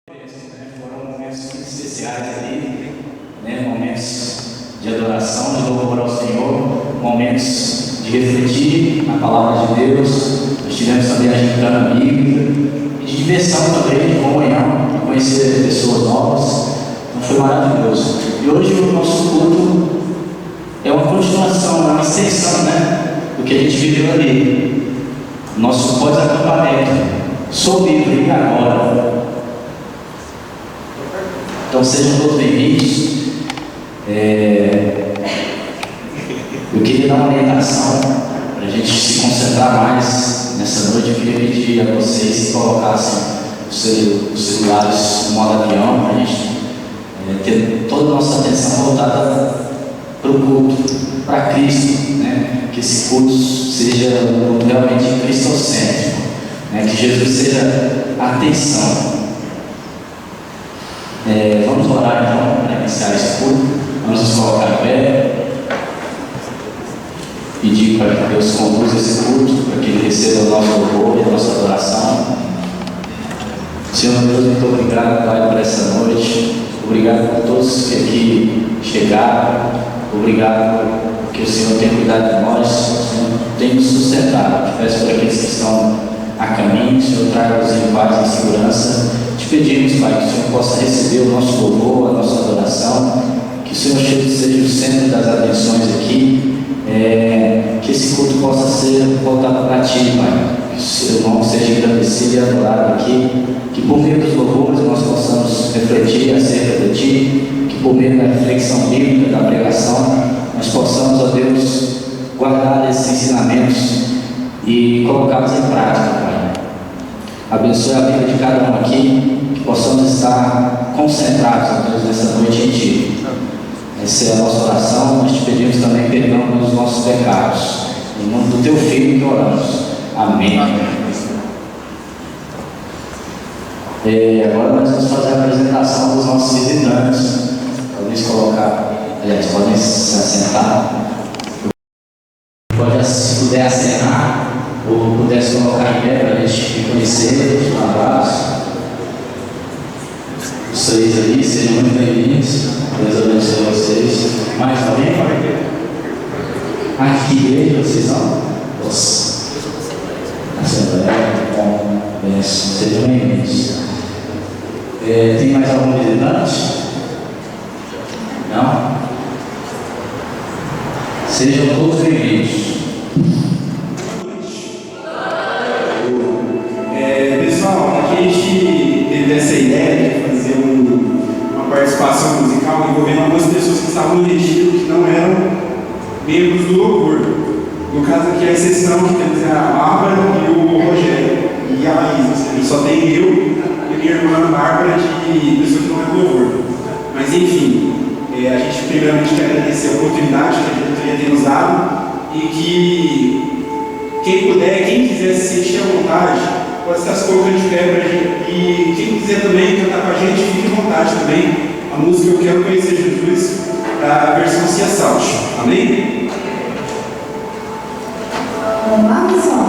Foram momentos muito especiais ali, né? Momentos de adoração, de louvor ao Senhor, momentos de refletir na palavra de Deus. Nós tivemos também a gincana bíblica e de diversão também, de comunhão, de conhecer pessoas novas. Então foi maravilhoso. E hoje o nosso culto é uma continuação, é uma extensão, né, do que a gente viveu ali. Nosso pós-acampamento. Sou livre agora. Então sejam todos bem-vindos. Eu queria dar uma orientação para a gente se concentrar mais nessa noite. Eu queria pedir a vocês que colocassem os celulares no modo avião, para a gente ter toda a nossa atenção voltada para o culto, para Cristo, né? Que esse culto seja um culto realmente cristocêntrico, né? Que Jesus seja a atenção. Vamos orar então para iniciar esse culto. Vamos nos colocar em pé, pedir para que Deus conduza esse culto, para que Ele receba o nosso louvor e a nossa adoração. Senhor Deus, muito obrigado, Pai, por essa noite. Obrigado por todos que aqui chegaram. Obrigado porque o Senhor tem cuidado de nós, o Senhor tem nos sustentado. Te peço por aqueles que estão a caminho, o Senhor traga-os em paz e segurança. Te pedimos, Pai, que o Senhor possa receber o nosso louvor, a nossa adoração, que o Senhor seja o centro das atenções aqui, que esse culto possa ser voltado para Ti, Pai, que o Seu nome seja engrandecido e adorado aqui, que por meio dos louvores nós possamos refletir acerca de Ti, que por meio da reflexão bíblica, da pregação, nós possamos, ó Deus, guardar esses ensinamentos e colocá-los em prática, Pai. Abençoe a vida de cada um aqui, que possamos estar concentrados, ó Deus, nessa noite em Ti. Essa é a nossa oração. Nós te pedimos também perdão pelos nossos pecados. Em nome do Teu Filho que oramos. Amém. Agora nós vamos fazer a apresentação dos nossos visitantes. Podem se colocar, aliás, podem se assentar. Pode, se puder acenar, ou puder se colocar em pé para a gente conhecer. Um abraço. Vocês aí, sejam muito bem-vindos. Deus abençoe vocês. Mais alguém? Que igreja vocês são? Nossa. Assembleia, bom, sejam bem-vindos. Tem mais algum visitante? Não? Sejam todos bem-vindos. Pessoal, aqui a gente teve essa ideia de fazer uma participação musical envolvendo algumas pessoas que estavam no retiro que não eram membros do louvor. No caso aqui, a exceção que temos é a Bárbara e o Rogério e a Laís. Só tem eu e minha irmã Bárbara de pessoa que não é do louvor. Mas enfim, a gente primeiramente quer agradecer a oportunidade que a diretoria tem nos dado e que quem puder, quem quiser se sentir à vontade, pode estar se colocando de pé para a gente. E quem quiser também cantar com a gente, fique à vontade também. A música Eu Quero Conhecer Jesus, a versão Se Assalte. Amém? Vamos lá, pessoal?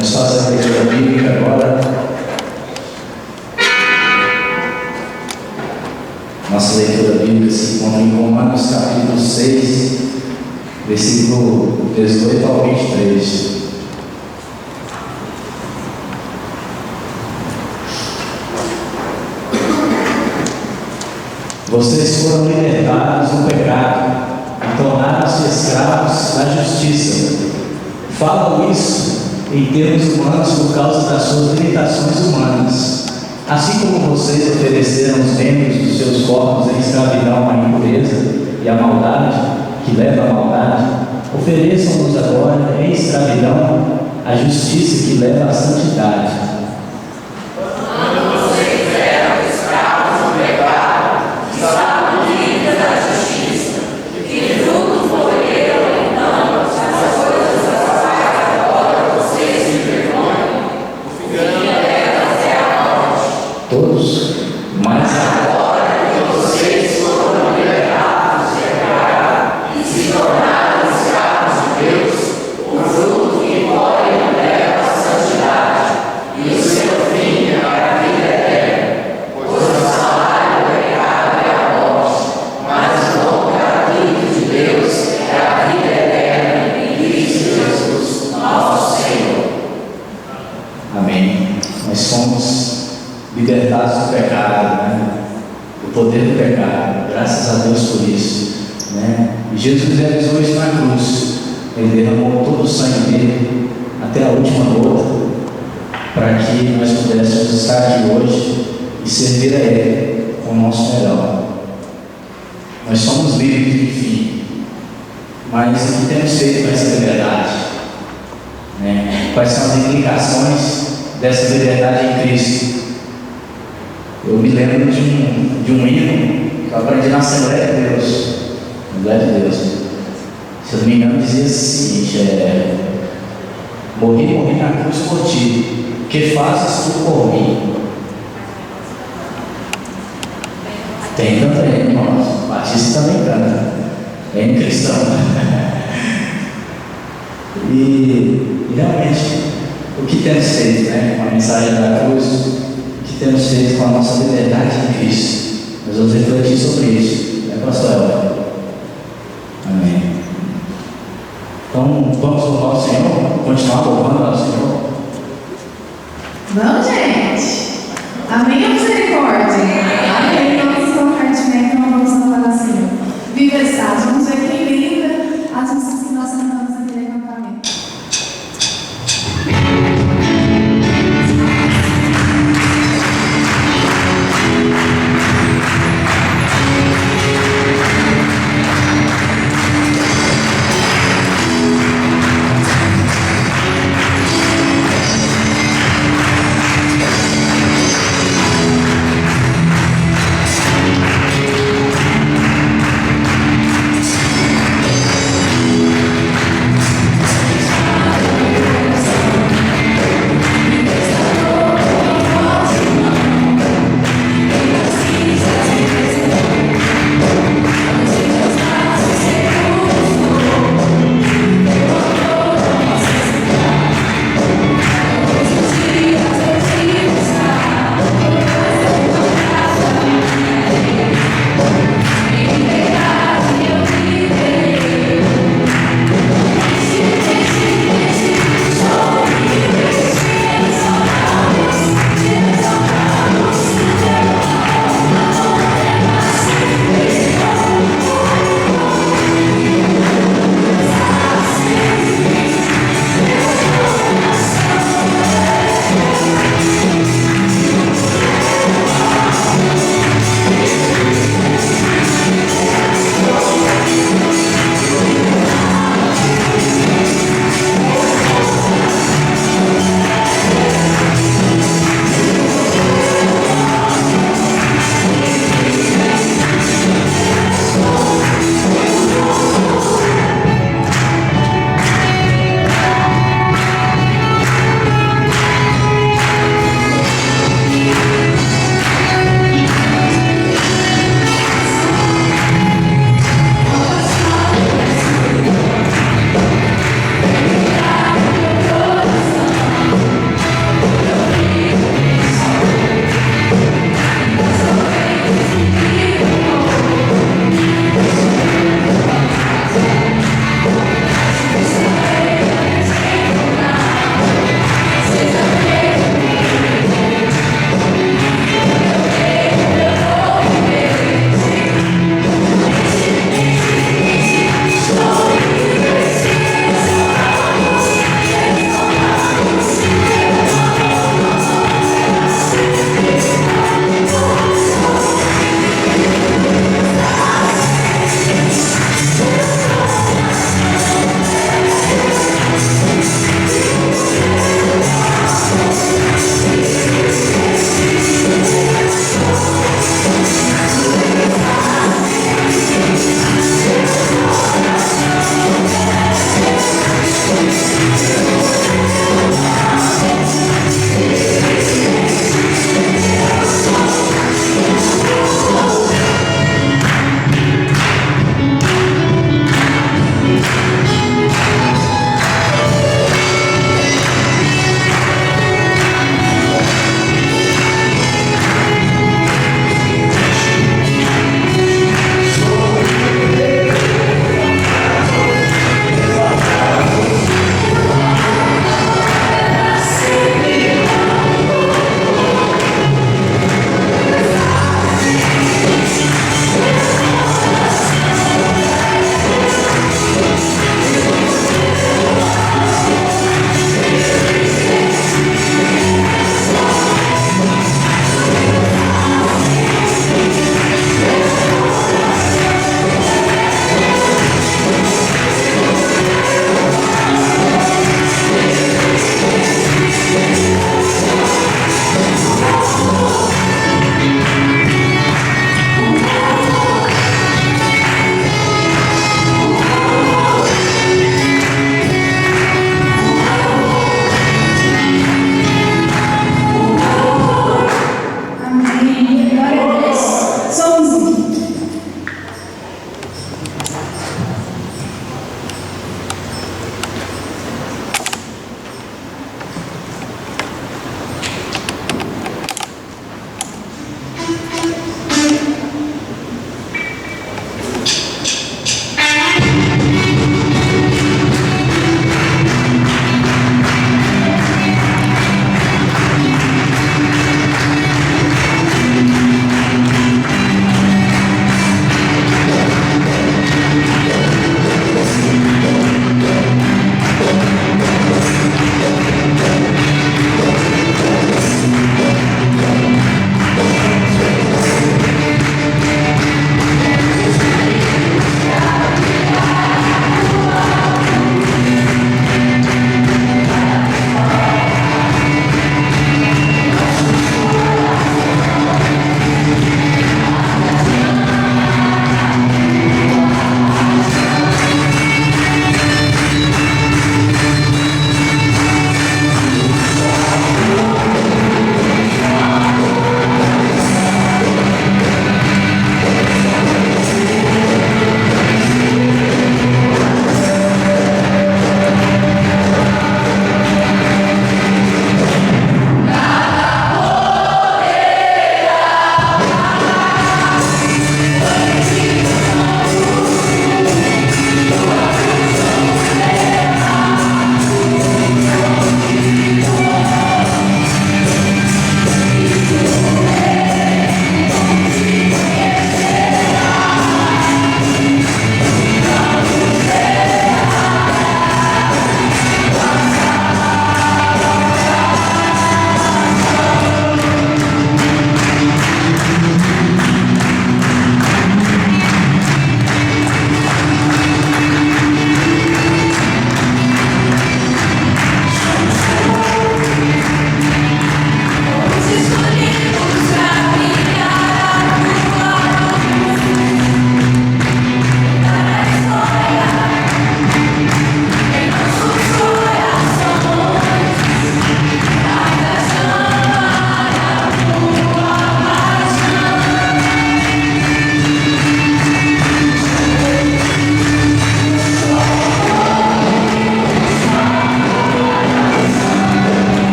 Vamos fazer a leitura bíblica agora. Nossa leitura bíblica se encontra em Romanos capítulo 6, versículo 18 ao 23. Vocês foram libertados do pecado e tornaram-se escravos da justiça. Falam isso em termos humanos por causa das suas limitações humanas. Assim como vocês ofereceram os membros dos seus corpos em escravidão à impureza e à maldade, que leva à maldade, ofereçam-nos agora em escravidão à justiça, que leva à santidade. Todos, mas agora que vocês foram libertados do pecado e se tornaram escravos de Deus, o fruto que colhem leva à santidade, e o seu fim é a vida eterna. Pois o salário do pecado é a morte, mas o dom gratuito de Deus é a vida eterna em Cristo Jesus, nosso Senhor. Amém. Nós somos libertados do pecado, né? Do poder do pecado, graças a Deus por isso, né? E Jesus realizou isso na cruz. Ele derramou todo o sangue dele até a última gota, para que nós pudéssemos estar aqui hoje e servir a Ele com o nosso melhor. Nós somos livres, enfim, mas o que temos feito com essa liberdade, né? Quais são as implicações dessa liberdade em Cristo? Eu me lembro de um hino que eu aprendi na Assembleia de Deus. Assembleia de Deus. Se eu não me engano, dizia o seguinte: morri na cruz por ti, que fazes tu por mim? Tem canta aí, irmãos. Batista também canta. É em cristão. E realmente, o que temos feito, né, com a mensagem da cruz? Temos feito com a nossa liberdade em Cristo. Nós vamos refletir sobre isso, né, pastor Elton? Amém. Então, vamos louvar o Senhor? Continuar louvando ao Senhor? Vamos, gente. Amém ou misericórdia? Amém. Vamos colocar de pé, então vamos louvar ao Senhor. Viva estado. Vamos ver quem linda as músicas que nós cantamos aqui no acampamento.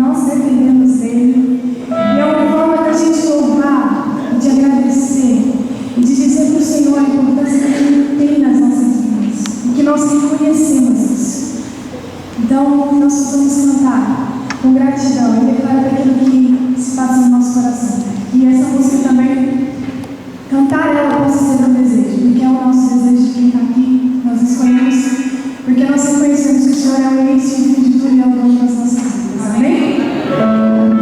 nós dependemos dele. E é uma forma da gente louvar, de agradecer e de dizer para o Senhor a importância que Ele tem nas nossas vidas. E que nós reconhecemos isso. Então, nós vamos cantar com gratidão e declarar aquilo que se passa no nosso coração. E essa música também, cantar ela possa ser um desejo, porque é o nosso desejo de quem está aqui. Nós escolhemos, porque nós reconhecemos que o Senhor é o início e o fim de tudo e é o dono das nossas vidas. Amém? Não há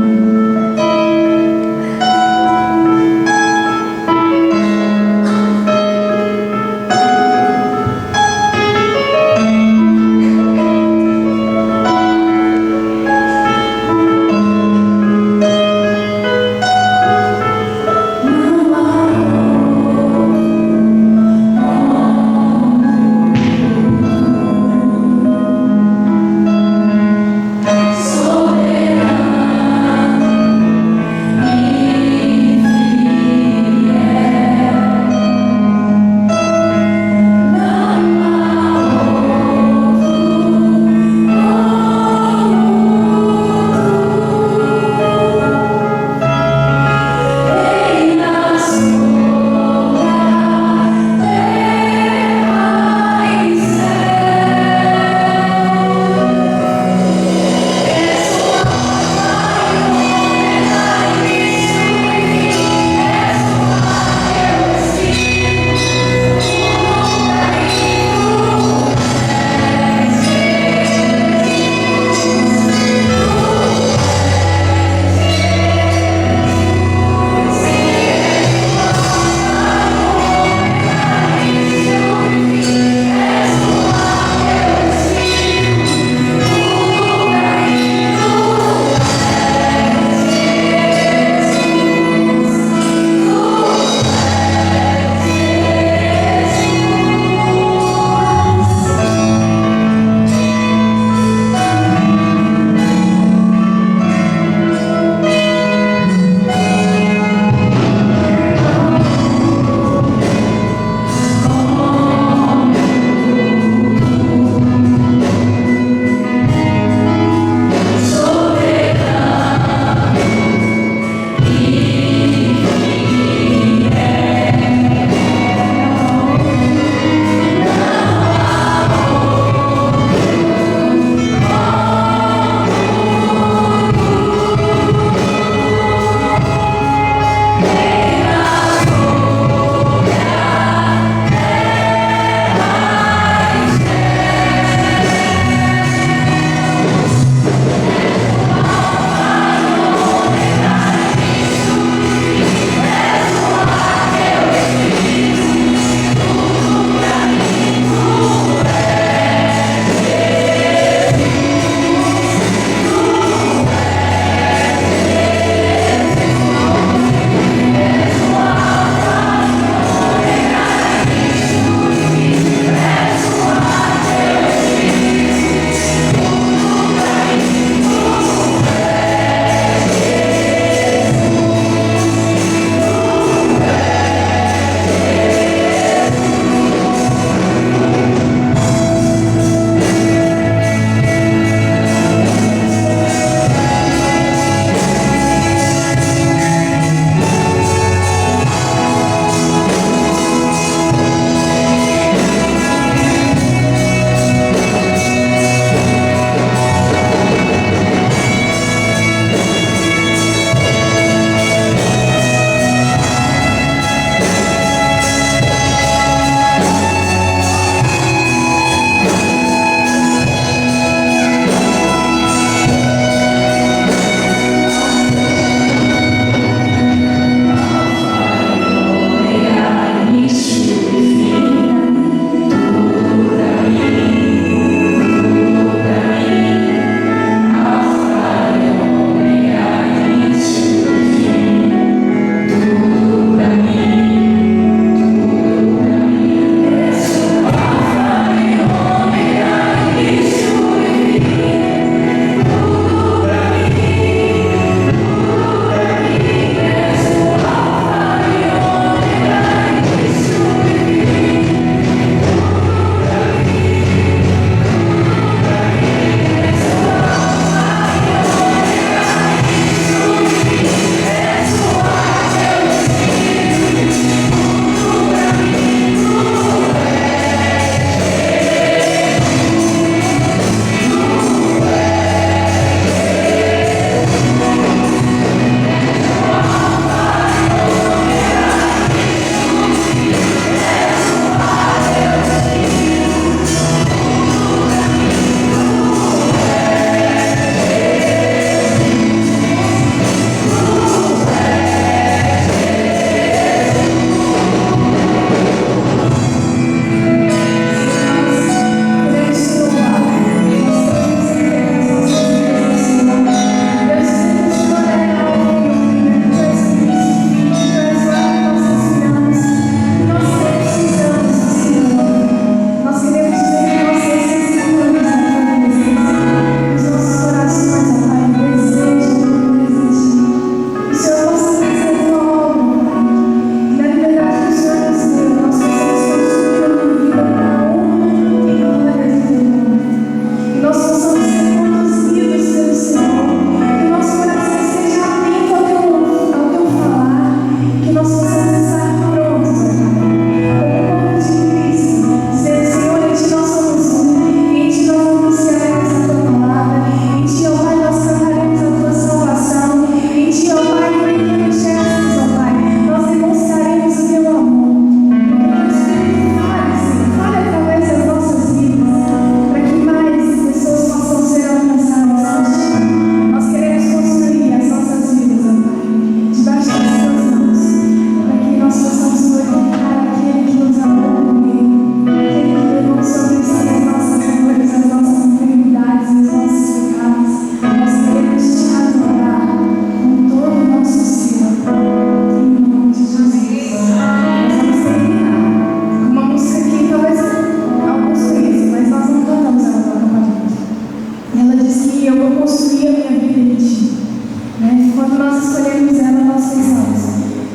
precisamos,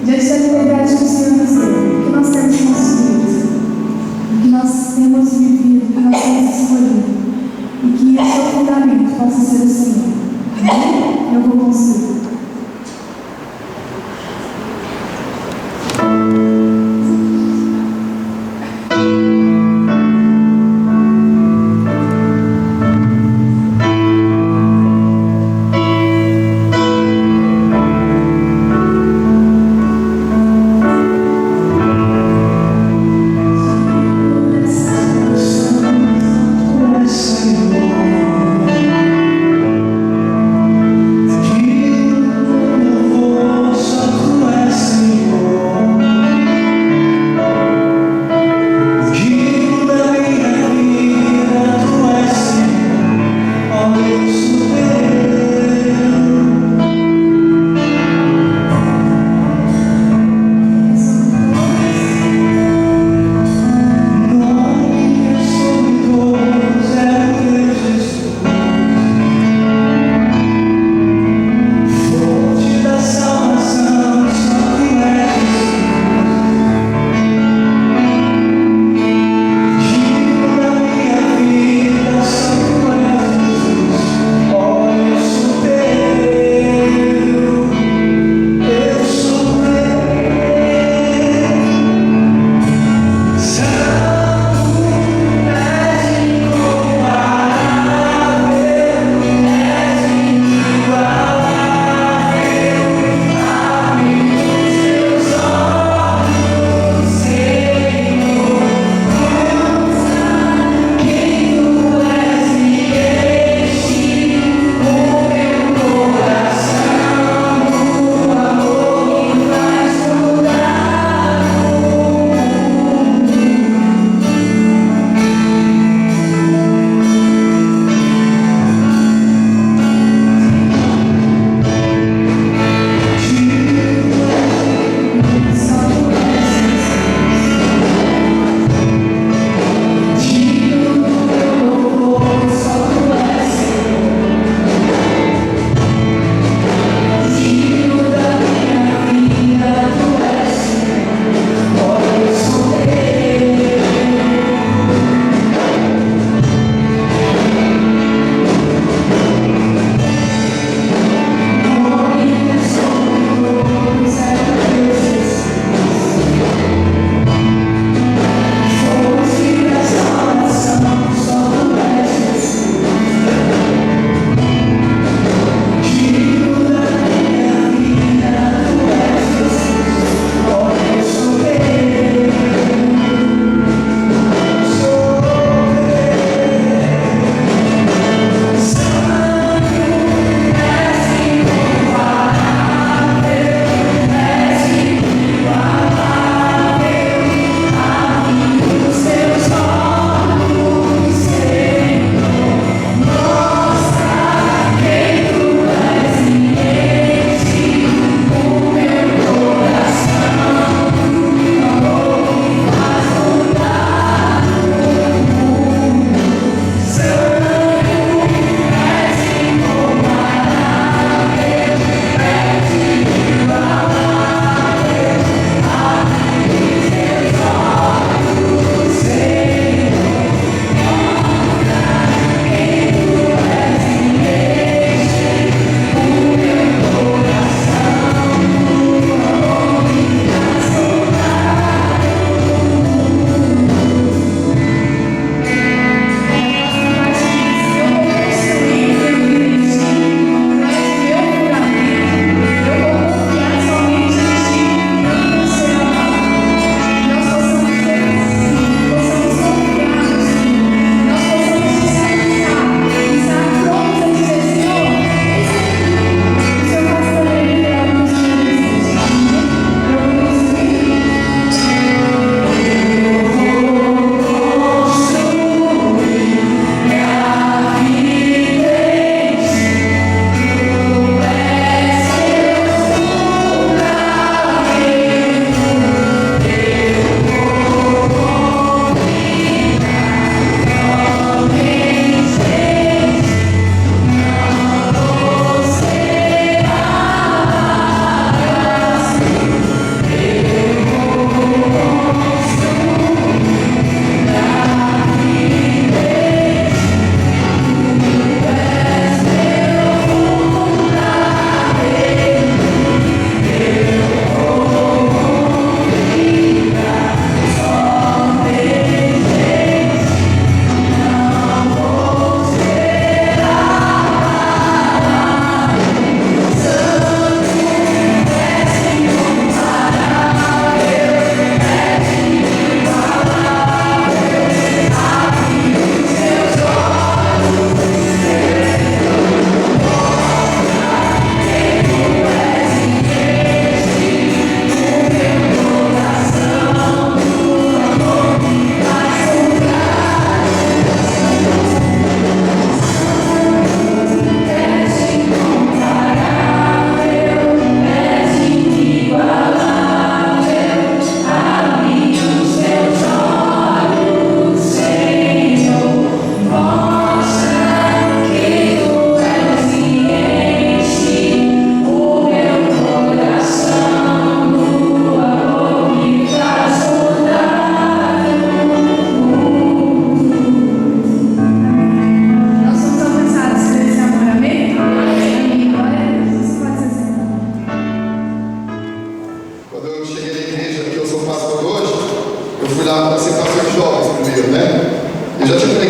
diante da liberdade que o Senhor nos deu, do que nós temos construído, do que nós temos vivido, do que nós temos escolhido, e que o seu fundamento possa ser o Senhor. Amém? Eu vou construir. Senhor,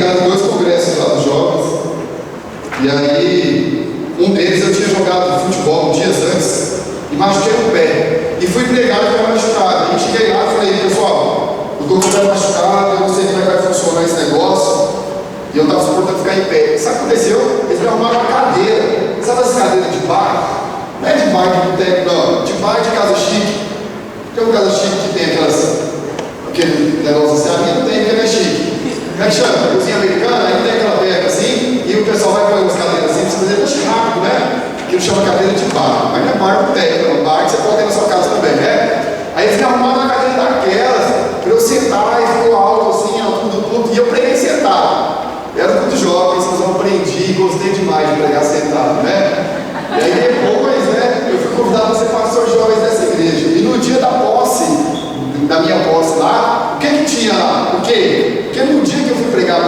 pregado em 2 congressos lá dos jovens. E aí, um deles eu tinha jogado futebol dias antes e machuquei o pé. E fui pregar e foi machucado. E cheguei lá e falei, pessoal, eu estou com o pé machucado, eu não sei como é que vai funcionar esse negócio. E eu estava suportando ficar em pé. Sabe o que aconteceu? Eles me arrumaram uma cadeira. Sabe as cadeiras de bar? Não é de bar de boteco, não. De bar de casa chique. Tem uma casa chique que tem aquele negócio assim, a minha não tem, porque não é chique. Como é que chama? Cozinha americana, aí tem aquela beca assim, e o pessoal vai pôr umas cadeiras assim, precisa fazer mais rápido, né? Que não chama cadeira de bar. Mas não é bar de boteco, não. Bar que você pode ter na sua casa também, né? Aí eles me arrumaram uma cadeira daquelas, para eu sentar e ficou alto assim, tudo, e eu preguei sentado. Era muito jovens, mas eu aprendi, gostei demais de pregar sentado, né? E aí depois, né, eu fui convidado a ser pastor jovem dessa igreja. E no dia da posse, da minha posse lá, o que tinha lá? O quê? Porque no dia que eu fui pregar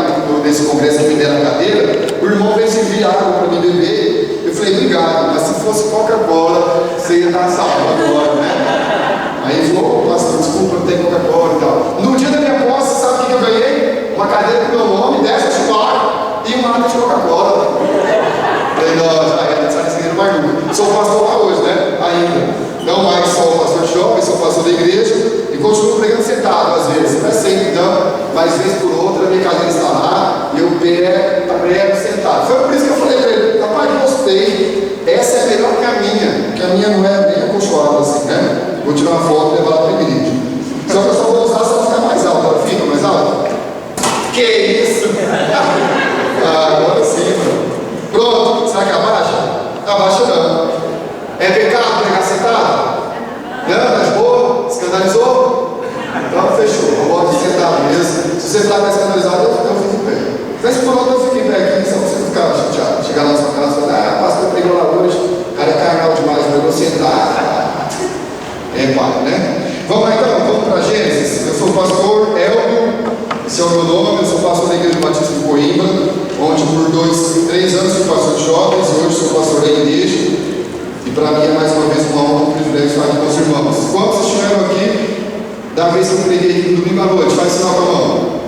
nesse congresso que me deram a cadeira, o irmão veio servir água para mim beber. Eu falei, obrigado, mas se fosse Coca-Cola, você ia dar salvo agora, né? Aí ele falou, pastor, desculpa, não tem Coca-Cola e tal. No dia da minha posse, sabe o que eu ganhei? Uma cadeira com meu nome, dessa de bar e uma lata de Coca-Cola. Falei, não, já era, sai desse dinheiro mais nunca. Sou pastor lá hoje, né? Ainda. Não mais sou pastor de jovem, sou pastor da igreja e continuo pregando sentado às vezes. Não é sempre, não, mas vez por outra, a minha cadeira está lá e o pé prego sentado. Foi por isso que eu falei para ele, rapaz, gostei, essa é melhor que a minha não é bem acolchoada assim, né? Vou tirar uma foto e levar lá para a igreja. Só que eu só vou usar se ela ficar mais alta. Ela fica mais alta? Que isso? Agora sim, mano. Pronto, será que abaixa? Abaixa não. É pecado pregar sentado? Não, tá de boa? Escandalizou? Então fechou, eu gosto de sentado mesmo. Se você está mais escandalizado, eu fico em pé. Mas por outro eu fico em pé aqui, só pra você ficar chateado. Chegar lá na sua casa e falar, pastor pregou lá hoje, o cara é carnal demais, mas eu sentar. É pai, né? Vamos lá então, vamos para Gênesis. Eu sou o pastor Elmo, esse é o meu nome, eu sou pastor da Igreja Batista de Coimbra, onde por 3 anos fui pastor de jovens e hoje sou pastor da igreja. E para mim é mais uma vez uma honra, um privilégio estar aqui com os irmãos. Quantos estiveram aqui da vez que eu preguei aqui no domingo à noite? Faz sinal com a mão.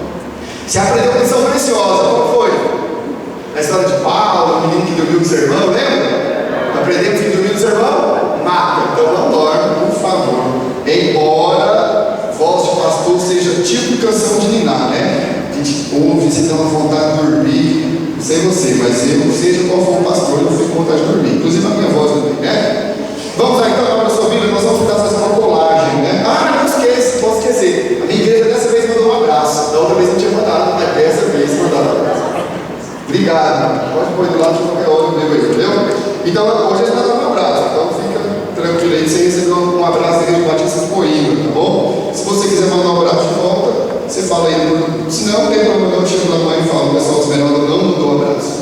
Você aprendeu uma lição preciosa, qual foi? A história de Paulo, o menino que dormiu com o sermão, lembra? Aprendemos que dormiu com o sermão? Mata, então não dorme, por favor. Embora voz de pastor seja tipo canção de ninar, né? A gente ouve, você dá uma vontade de dormir, não sei você, mas eu, seja qual for o pastor, eu fico com vontade de dormir. Inclusive a minha voz também, né? Vamos lá então, agora na sua Bíblia, nós vamos tentar fazer uma colagem, né? Não esqueça, posso esquecer. A minha igreja dessa vez mandou um abraço. Da outra vez não tinha mandado, mas dessa vez mandaram um abraço. Obrigado. Pode pôr do lado de qualquer hora meu aí, entendeu? Então hoje eles mandaram um abraço. Então fica tranquilo aí, você recebeu um abraço da Igreja Batista de Coimbra, tá bom? Se você quiser mandar um abraço de volta, você fala aí. Se não, tem problema, eu chego lá no e falo, o pessoal dos menores não mandou um abraço.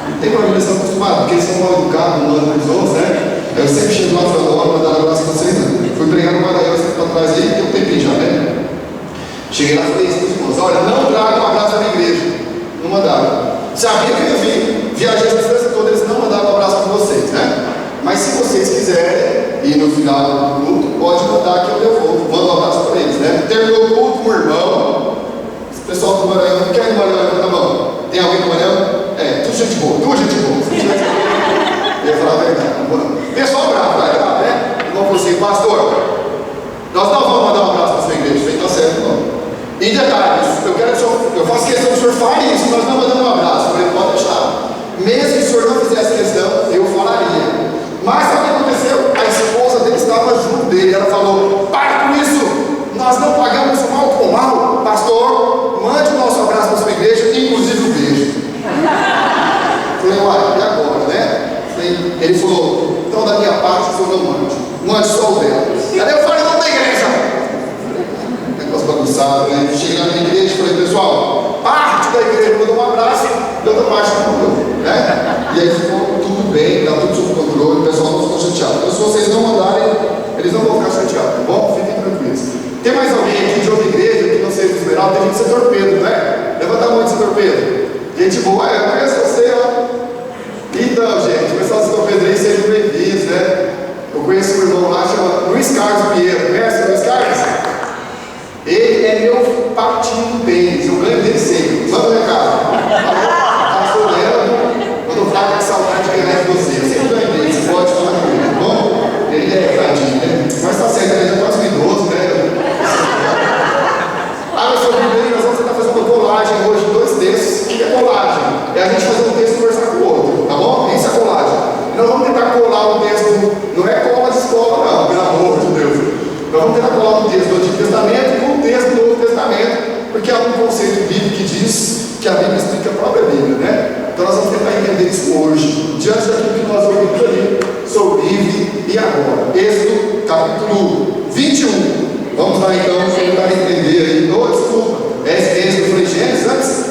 Não tem problema, eles estão acostumados, porque eles são mal educados, não mandam para os outros, né? Eu sempre chego lá falando, ó, mandar um abraço para vocês, né? Fui pregar no Maranhão, você para trás aí, tem um tempinho já, né? Cheguei lá e falei isso para os irmãos, olha, não traga um abraço da minha igreja. Não mandaram. Sabia que eu ia viajei essa França toda, eles não mandaram um abraço para vocês, né? Mas se vocês quiserem, e no final do culto, pode mandar que eu devolvo, mando um abraço para eles, né? Terminou o culto com o irmão, o pessoal do Maranhão, quem é do Maranhão? Levanta a mão. Tem alguém do Maranhão? Tudo gente boa, tudo gente boa. Eu ia falar a verdade, não vou não. Pessoal bravo, vai lá, né? O irmão falou assim, pastor, nós não vamos mandar um abraço para a sua igreja, falei, tá certo, não. E detalhes, eu faço questão que o senhor fale isso, nós não mandamos um abraço, eu falei, pode deixar. Mesmo que o senhor não fizesse questão, eu falaria. Mas sabe o que aconteceu? A esposa dele estava junto dele, ela falou, para com isso, nós não pagamos mal com mal, pastor, mande o nosso abraço para a sua igreja, inclusive o beijo. Falei, uai, e agora, né? Ele falou, então da minha parte, o senhor não mande só o dela. Aí eu falei, não da igreja. Negócio bagunçado, né? Cheguei na minha igreja e falei, pessoal, parte da igreja mandou um abraço, e outra parte não mandou, né? E aí ficou tudo bem, está tudo sob controle, o pessoal não ficou chateado. Então se vocês não mandarem, eles não vão ficar chateados, tá bom? Fiquem tranquilos. Tem mais alguém aqui de outra igreja que não seja do Esmeralda? Tem gente do setor Pedro, né? Levanta a mão do setor Pedro. Gente boa, eu conheço você, ó. Então, gente, o pessoal do setor Pedro aí, sejam bem-vindos, né? Eu conheço um irmão lá, chama Luiz Carlos Pinheiro. Conhece o Luiz Carlos? Ele é meu patinho do bens. Eu problema dele sempre. Manda um recado. Tá solendo, quando eu falo que saudade de ganhar de você. Eu sempre ganho dele, você pode falar com ele, tá bom? Ele é tadinho, né? Mas tá certo, ele é quase um idoso, né? Mas sobre ele, nós vamos tentar fazer uma colagem hoje de 2 textos. O que é colagem? É a gente fazer um texto e conversar com o outro, tá bom? Isso é colagem. E nós vamos tentar colar um texto, não é cola de escola, não, pelo amor de Deus. Nós vamos tentar colar um texto do Antigo Testamento com um texto do Novo Testamento, porque há um conceito bíblico que diz que a Bíblia explica a própria Bíblia, né? Então nós vamos tentar entender isso hoje, diante daquilo que nós ouvimos ali. Sou livre e agora. Êxodo, capítulo 21. Vamos lá então, tentar entender aí. Oh, desculpa. Êxodo, eu falei Gênesis antes?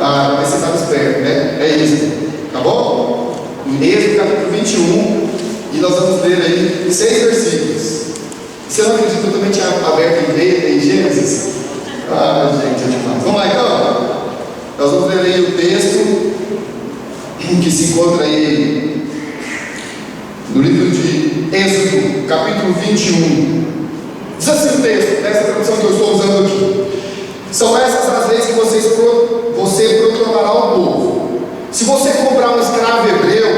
Ah, mas você estava esperto, né? É isso. Tá bom? Êxodo, capítulo 21. E nós vamos ler aí 6 versículos. Você não acredita que eu também tinha aberto em Gênesis? Ah, gente, é demais. Vamos lá então? Nós vamos ler aí o texto que se encontra aí no livro de Êxodo, capítulo 21. Diz assim o texto, nessa tradução que eu estou usando aqui: são essas as leis que você proclamará ao povo. Se você comprar um escravo hebreu,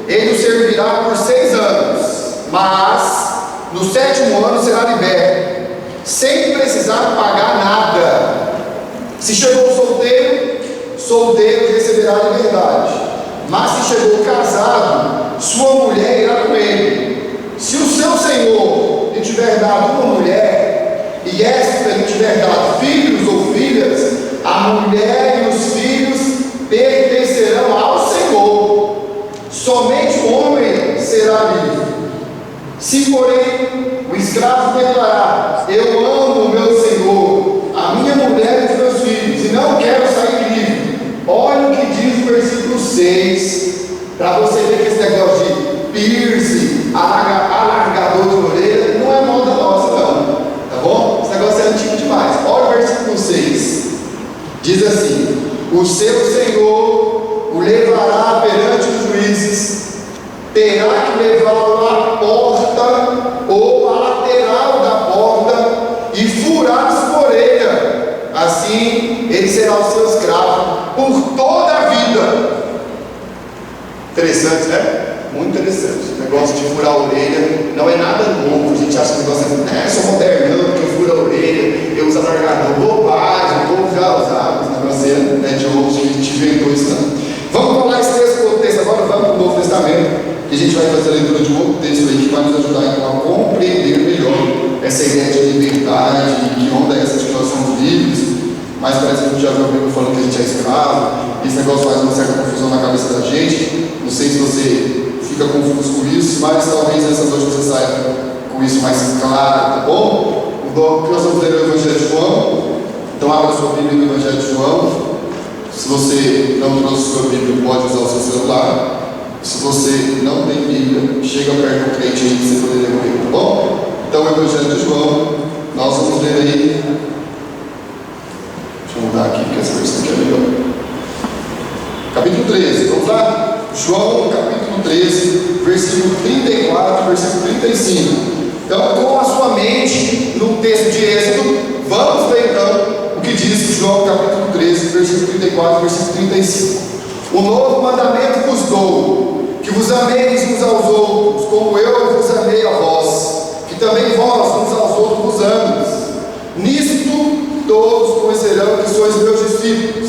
ele o servirá por 6 anos, mas no 7º ano será liberto, sem precisar pagar nada. Se chegou solteiro receberá liberdade, mas se chegou casado, sua mulher irá com ele. Se o seu senhor lhe tiver dado uma mulher, e esta lhe tiver dado filhos ou filhas, a mulher e os filhos pertencerão ao Senhor. Somente o homem será livre. Se, porém, o escravo declarar: eu amo o meu senhor, a minha mulher e os meus filhos, e não quero sair livre, olha o que diz o versículo 6, para você ver que esse negócio de piercing, alargador de orelha, não é moda nossa, não, tá bom? Esse negócio é antigo demais. Olha o versículo 6, diz assim: o seu senhor o levará perante os juízes, terá que levá-lo à porta ou à lateral da porta e furar sua orelha. Assim ele será o seu escravo por toda a vida. Interessante, né? Muito interessante. O negócio de furar a orelha não é nada novo. A gente acha que o negócio é sou modernão, que fura a orelha, eu uso alargador. Bobagem, o povo já usava. Esse negócio é de hoje, a gente inventou isso não. Vamos falar esse texto agora, vamos para o Novo Testamento. E a gente vai fazer a leitura de um outro texto aí que vai nos ajudar então, a compreender melhor essa ideia de liberdade, que onda é essa de que nós somos livres. Mas parece que a gente já viu alguém falando que a gente é escravo. Esse negócio faz uma certa confusão na cabeça da gente. Não sei se você fica confuso com isso, mas talvez nessa noite você saia com isso mais claro, tá bom? O que nós vamos ler é o Evangelho de João. Então abra sua Bíblia no Evangelho de João. Se você não trouxe sua Bíblia, pode usar o seu celular. Se você não tem Bíblia, chega perto do crente aí que você poder ler comigo, tá bom? Então, o Evangelho de João, nós vamos ler aí. Deixa eu mudar aqui, porque essa versão aqui é melhor. Capítulo 13, vamos lá? João, capítulo 13, versículo 34, versículo 35. Então, com a sua mente no texto de Êxodo, vamos ver então o que diz João, capítulo 13, versículo 34, versículo 35. O novo mandamento vos dou, que vos ameis uns aos outros, como eu vos amei a vós, que também vós uns aos outros vos ameis. Nisto todos conhecerão que sois meus discípulos,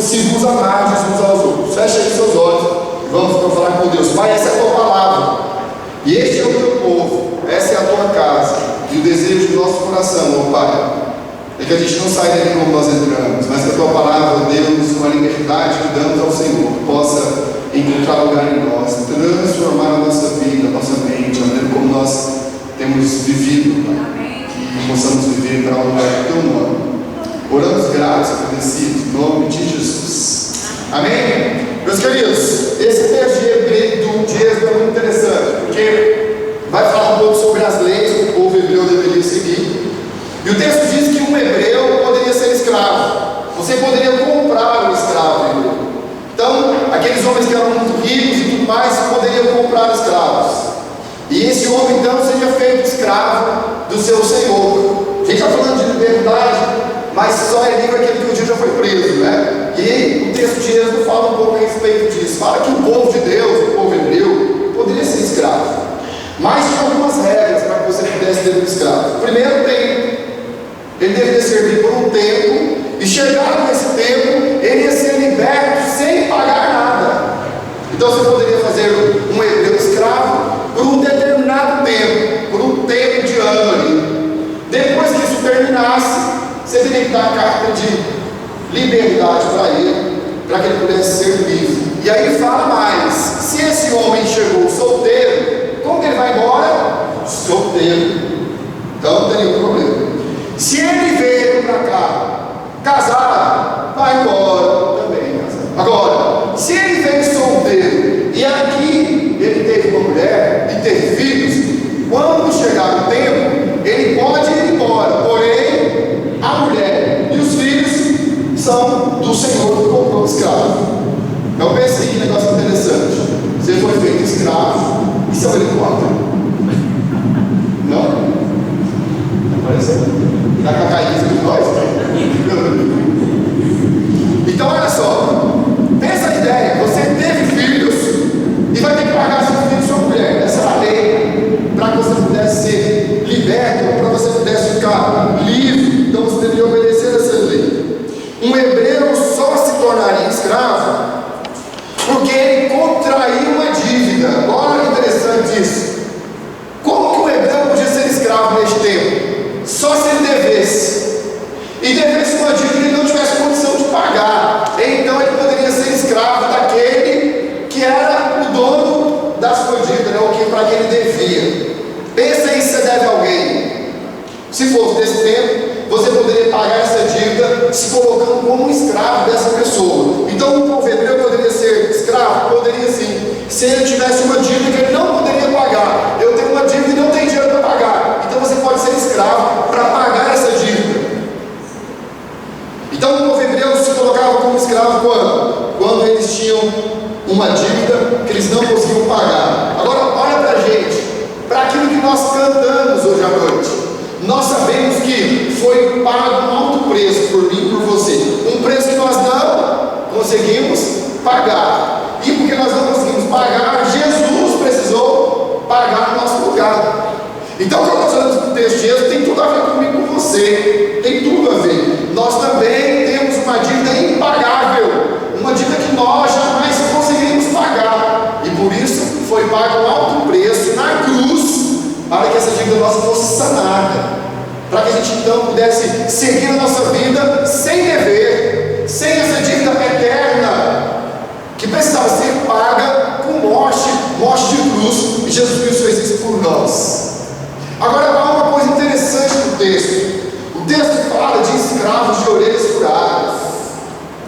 se vos amardes uns aos outros. Fecha aí seus olhos e vamos falar com Deus. Pai, essa é a tua palavra, e este é o teu povo, essa é a tua casa, e o desejo do nosso coração, ó Pai, é que a gente não saia daqui como nós entramos, mas que a tua palavra, Deus, com a liberdade que damos ao Senhor, possa encontrar lugar em nós, transformar a nossa vida, a nossa mente, a maneira como nós temos vivido, Pai. Que possamos viver para honrar o teu nome. Oramos gratos, agradecidos, em nome de Jesus. Amém? Meus queridos, esse texto de Êxodo é muito interessante, porque vai falar um pouco sobre as leis que o povo hebreu deveria seguir. E o texto diz que um hebreu poderia ser escravo. Você poderia comprar um escravo hebreu. Então, aqueles homens que eram muito ricos e tudo mais poderiam comprar escravos. E esse homem então seria feito escravo do seu senhor. A gente está falando de liberdade, mas só é livre aquele que um dia já foi preso, né? E o texto de Êxodo fala um pouco a respeito disso. Fala que o povo de Deus, o povo hebreu, poderia ser escravo, mas tinha algumas regras para que você pudesse ter um escravo. Primeiro, ele deveria servir por um tempo, e chegado nesse tempo, ele ia ser liberto sem pagar nada. Então você poderia fazer um hebreu escravo por um determinado tempo, por um tempo de ano ali. Depois que isso terminasse, você teria que dar a carta de liberdade para ele, para que ele pudesse ser livre. E aí fala mais: se esse homem chegou solteiro, como que ele vai embora? Solteiro. Então não tem nenhum problema. Se ele veio para cá casado, vai embora também casado. Agora, se ele veio solteiro e aqui ele teve uma mulher e teve filhos, quando chegar o tempo, ele pode ir embora. Porém, a mulher e os filhos são do Senhor que comprou o escravo. Então pensei que negócio interessante. Você foi feito escravo e seu helicóptero. Não? Apareceu? Dá cacaísmo de nós? Então olha só, tem essa ideia: você teve filhos e vai ter que pagar seus filhos sua mulher. Essa era a lei, para que você pudesse ser liberto, para que você pudesse ficar livre. Então você deveria obedecer essa lei. Um hebreu só se tornaria escravo porque ele contraiu uma dívida. Olha que interessante isso. Como que o hebreu podia ser escravo neste tempo? Só se ele devesse. E devesse uma dívida que ele não tivesse condição de pagar. Então ele poderia ser escravo daquele que era o dono da sua dívida, né? O que para quem ele devia. Pensa aí se você deve a alguém. Se fosse desse tempo, você poderia pagar essa dívida se colocando como um escravo dessa pessoa. Então o povo hebreu poderia ser escravo? Poderia sim. Se ele tivesse uma dívida que ele não poderia pagar. Eu tenho uma dívida e não tenho dinheiro para pagar. Então você pode ser escravo para pagar essa dívida. Então o povo hebreu se colocava como escravo quando? Quando eles tinham uma dívida que eles não conseguiam pagar. Agora olha para a gente, para aquilo que nós cantamos hoje à noite. Nós sabemos que foi pago um alto preço por mim e por você. Um preço que nós não conseguimos pagar. E porque nós não conseguimos pagar, Jesus precisou pagar no nosso lugar. Então quando nós olhamos para o texto de Êxodo, tem tudo a ver comigo e com você. Tem tudo a ver. Nós também temos uma dívida impagável. Uma dívida que nós jamais conseguiremos pagar. E por isso foi pago um alto preço na cruz, para que essa dívida nossa fosse sanada, para que a gente então pudesse seguir a nossa vida sem dever, sem essa dívida eterna, que precisava ser paga com morte de cruz, e Jesus Cristo fez isso por nós. Agora há uma coisa interessante no texto. O texto fala de escravos de orelhas furadas.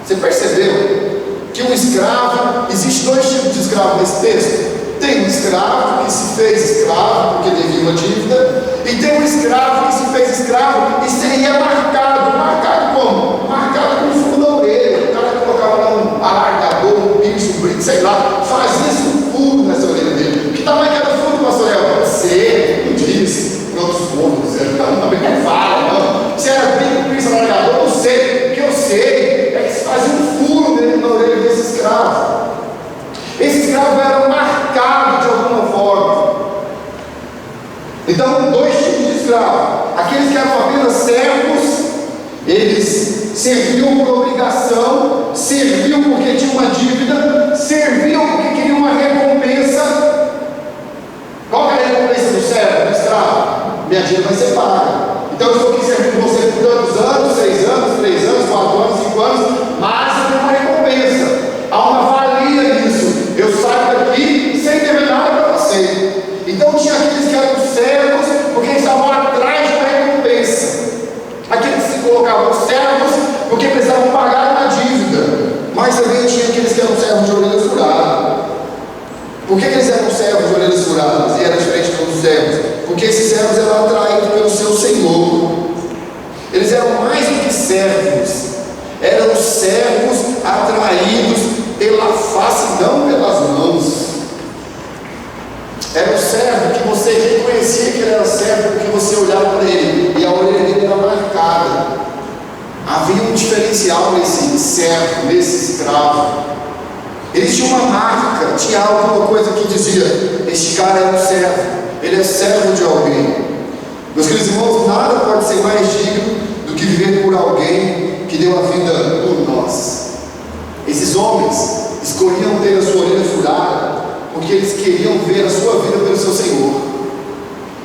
Você percebeu que um escravo, existe dois tipos de escravo nesse texto? Tem um escravo que se fez escravo porque devia uma dívida, e tem um escravo que se fez escravo e seria marcado. Marcado como? Marcado com o fundo da orelha. O cara colocava lá um alargador, um pincho, um brinco, sei lá, fazia um furo nessa orelha dele. Que tamanho era o fundo, pastor Léo? Não sei, não diz. Quantos fundos? Também não fala, não. Se era brinco, pincho, alargador, não sei. O que eu sei é que se fazia um furo dentro da orelha desse escravo. Esse escravo era marcado de alguma forma. Então, dois tipos de escravos: aqueles que eram apenas servos, eles serviam por obrigação, serviam porque tinham uma dívida, serviam porque queriam uma recompensa. Qual é a recompensa do servo, do escravo? Minha dívida vai ser paga. Então, eu estou aqui servindo você por tantos anos, 6 anos, 3 anos, 4 anos, 5 anos, mas eu tenho uma recompensa. Há uma valia nisso. Eu saio daqui sem dever nada para você. Então tinha aqueles que eram servos porque estavam atrás de uma recompensa. Aqueles que se colocavam servos porque precisavam pagar uma dívida. Mas também tinha aqueles que eram servos de orelhas furadas. Por que eles eram servos de orelhas furadas e eram diferentes de todos os servos? Porque esses servos eram atraídos pelo seu Senhor. Eles eram mais do que servos. Eram servos atraídos pela face, não pelas mãos. Era um servo que você reconhecia que ele era servo porque você olhava para ele e a orelha dele era marcada. Havia um diferencial nesse servo, nesse escravo. Eles tinham uma marca, tinha alguma coisa que dizia: este cara é um servo, ele é servo de alguém. Meus queridos irmãos, nada pode ser mais digno do que viver por alguém que deu a vida por nós. Esses homens escolhiam ter a sua orelha furada porque eles queriam ver a sua vida pelo seu Senhor.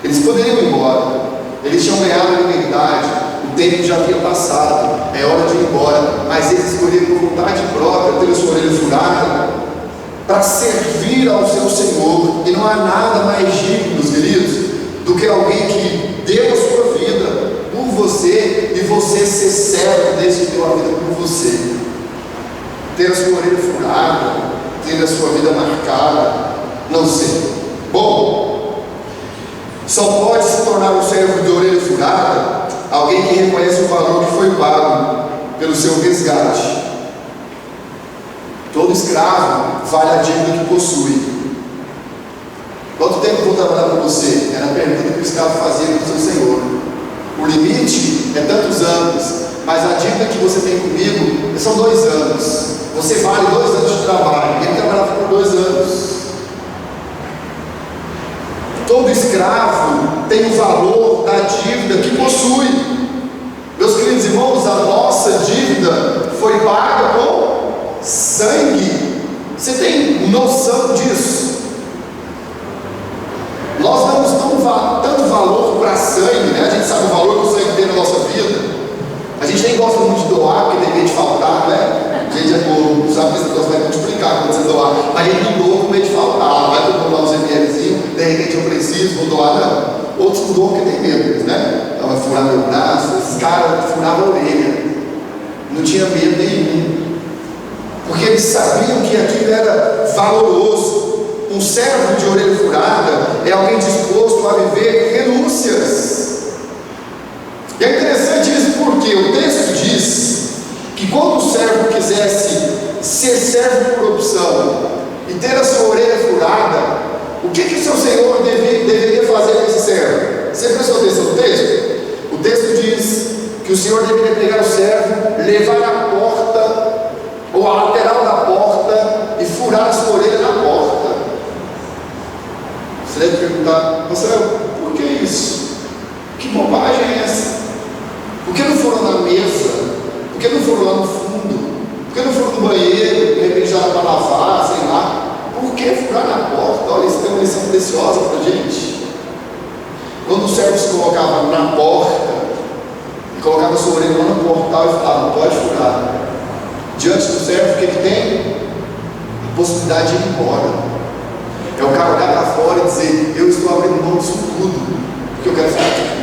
Eles poderiam ir embora, eles tinham ganhado a liberdade, o tempo já havia passado, é hora de ir embora, mas eles escolheram por vontade própria ter a sua orelha furada para servir ao seu Senhor. E não há nada mais digno, meus queridos, do que alguém que deu a sua vida por você e você ser servo desse que deu a vida por você. Ter a sua orelha furada, ter a sua vida marcada, não sei. Bom, só pode se tornar um servo de orelha furada alguém que reconhece o valor que foi pago pelo seu resgate. Todo escravo vale a dívida que possui. Quanto tempo vou trabalhar para você? Era a pergunta que o escravo fazia para o seu senhor. O limite é tantos anos, mas a dívida que você tem comigo são 2 anos. Você vale 2 anos de trabalho. Ele trabalhava por 2 anos. Todo escravo tem o valor da dívida que possui. Meus queridos irmãos, a nossa dívida foi paga com sangue. Você tem noção disso? Nós damos tanto valor para sangue, né? A gente sabe o valor que o sangue tem na nossa vida. A gente nem gosta muito de doar, porque tem medo de faltar, né? A gente é povo, sabe que esse negócio vai multiplicar quando você doar. Mas a gente não doa com medo de faltar. Vai todo mundo dar uns mlzinhos, de repente eu preciso, vou doar, não. Outros não doam porque tem medo, né? Então vai furar meu braço, esses caras furavam a orelha. Não tinha medo nenhum. Porque eles sabiam que aquilo era valoroso. Um servo de orelha furada é alguém disposto a viver renúncias. E é interessante isso porque o texto diz que quando o servo quisesse ser servo por opção e ter a sua orelha furada, o que o seu senhor deveria fazer com esse servo? Você prestou atenção no texto? O texto diz que o senhor deveria pegar o servo, levar na porta ou a lateral da porta e furar a sua orelha na porta. Você deve perguntar: Marcelo, por que isso? Que bobagem é essa? Por que não foram na mesa? Por que não foram lá no fundo? Por que não foram no banheiro? De repente já para lavar, sei lá. Por que furar na porta? Olha, isso tem uma lição preciosa para a gente. Quando o servo se colocava na porta e colocava sua orelha lá no portal e falava: pode furar. Diante do servo, o que tem? A possibilidade de ir embora. É o cara olhar para fora e dizer: eu estou abrindo mão disso tudo, porque eu quero ficar aqui.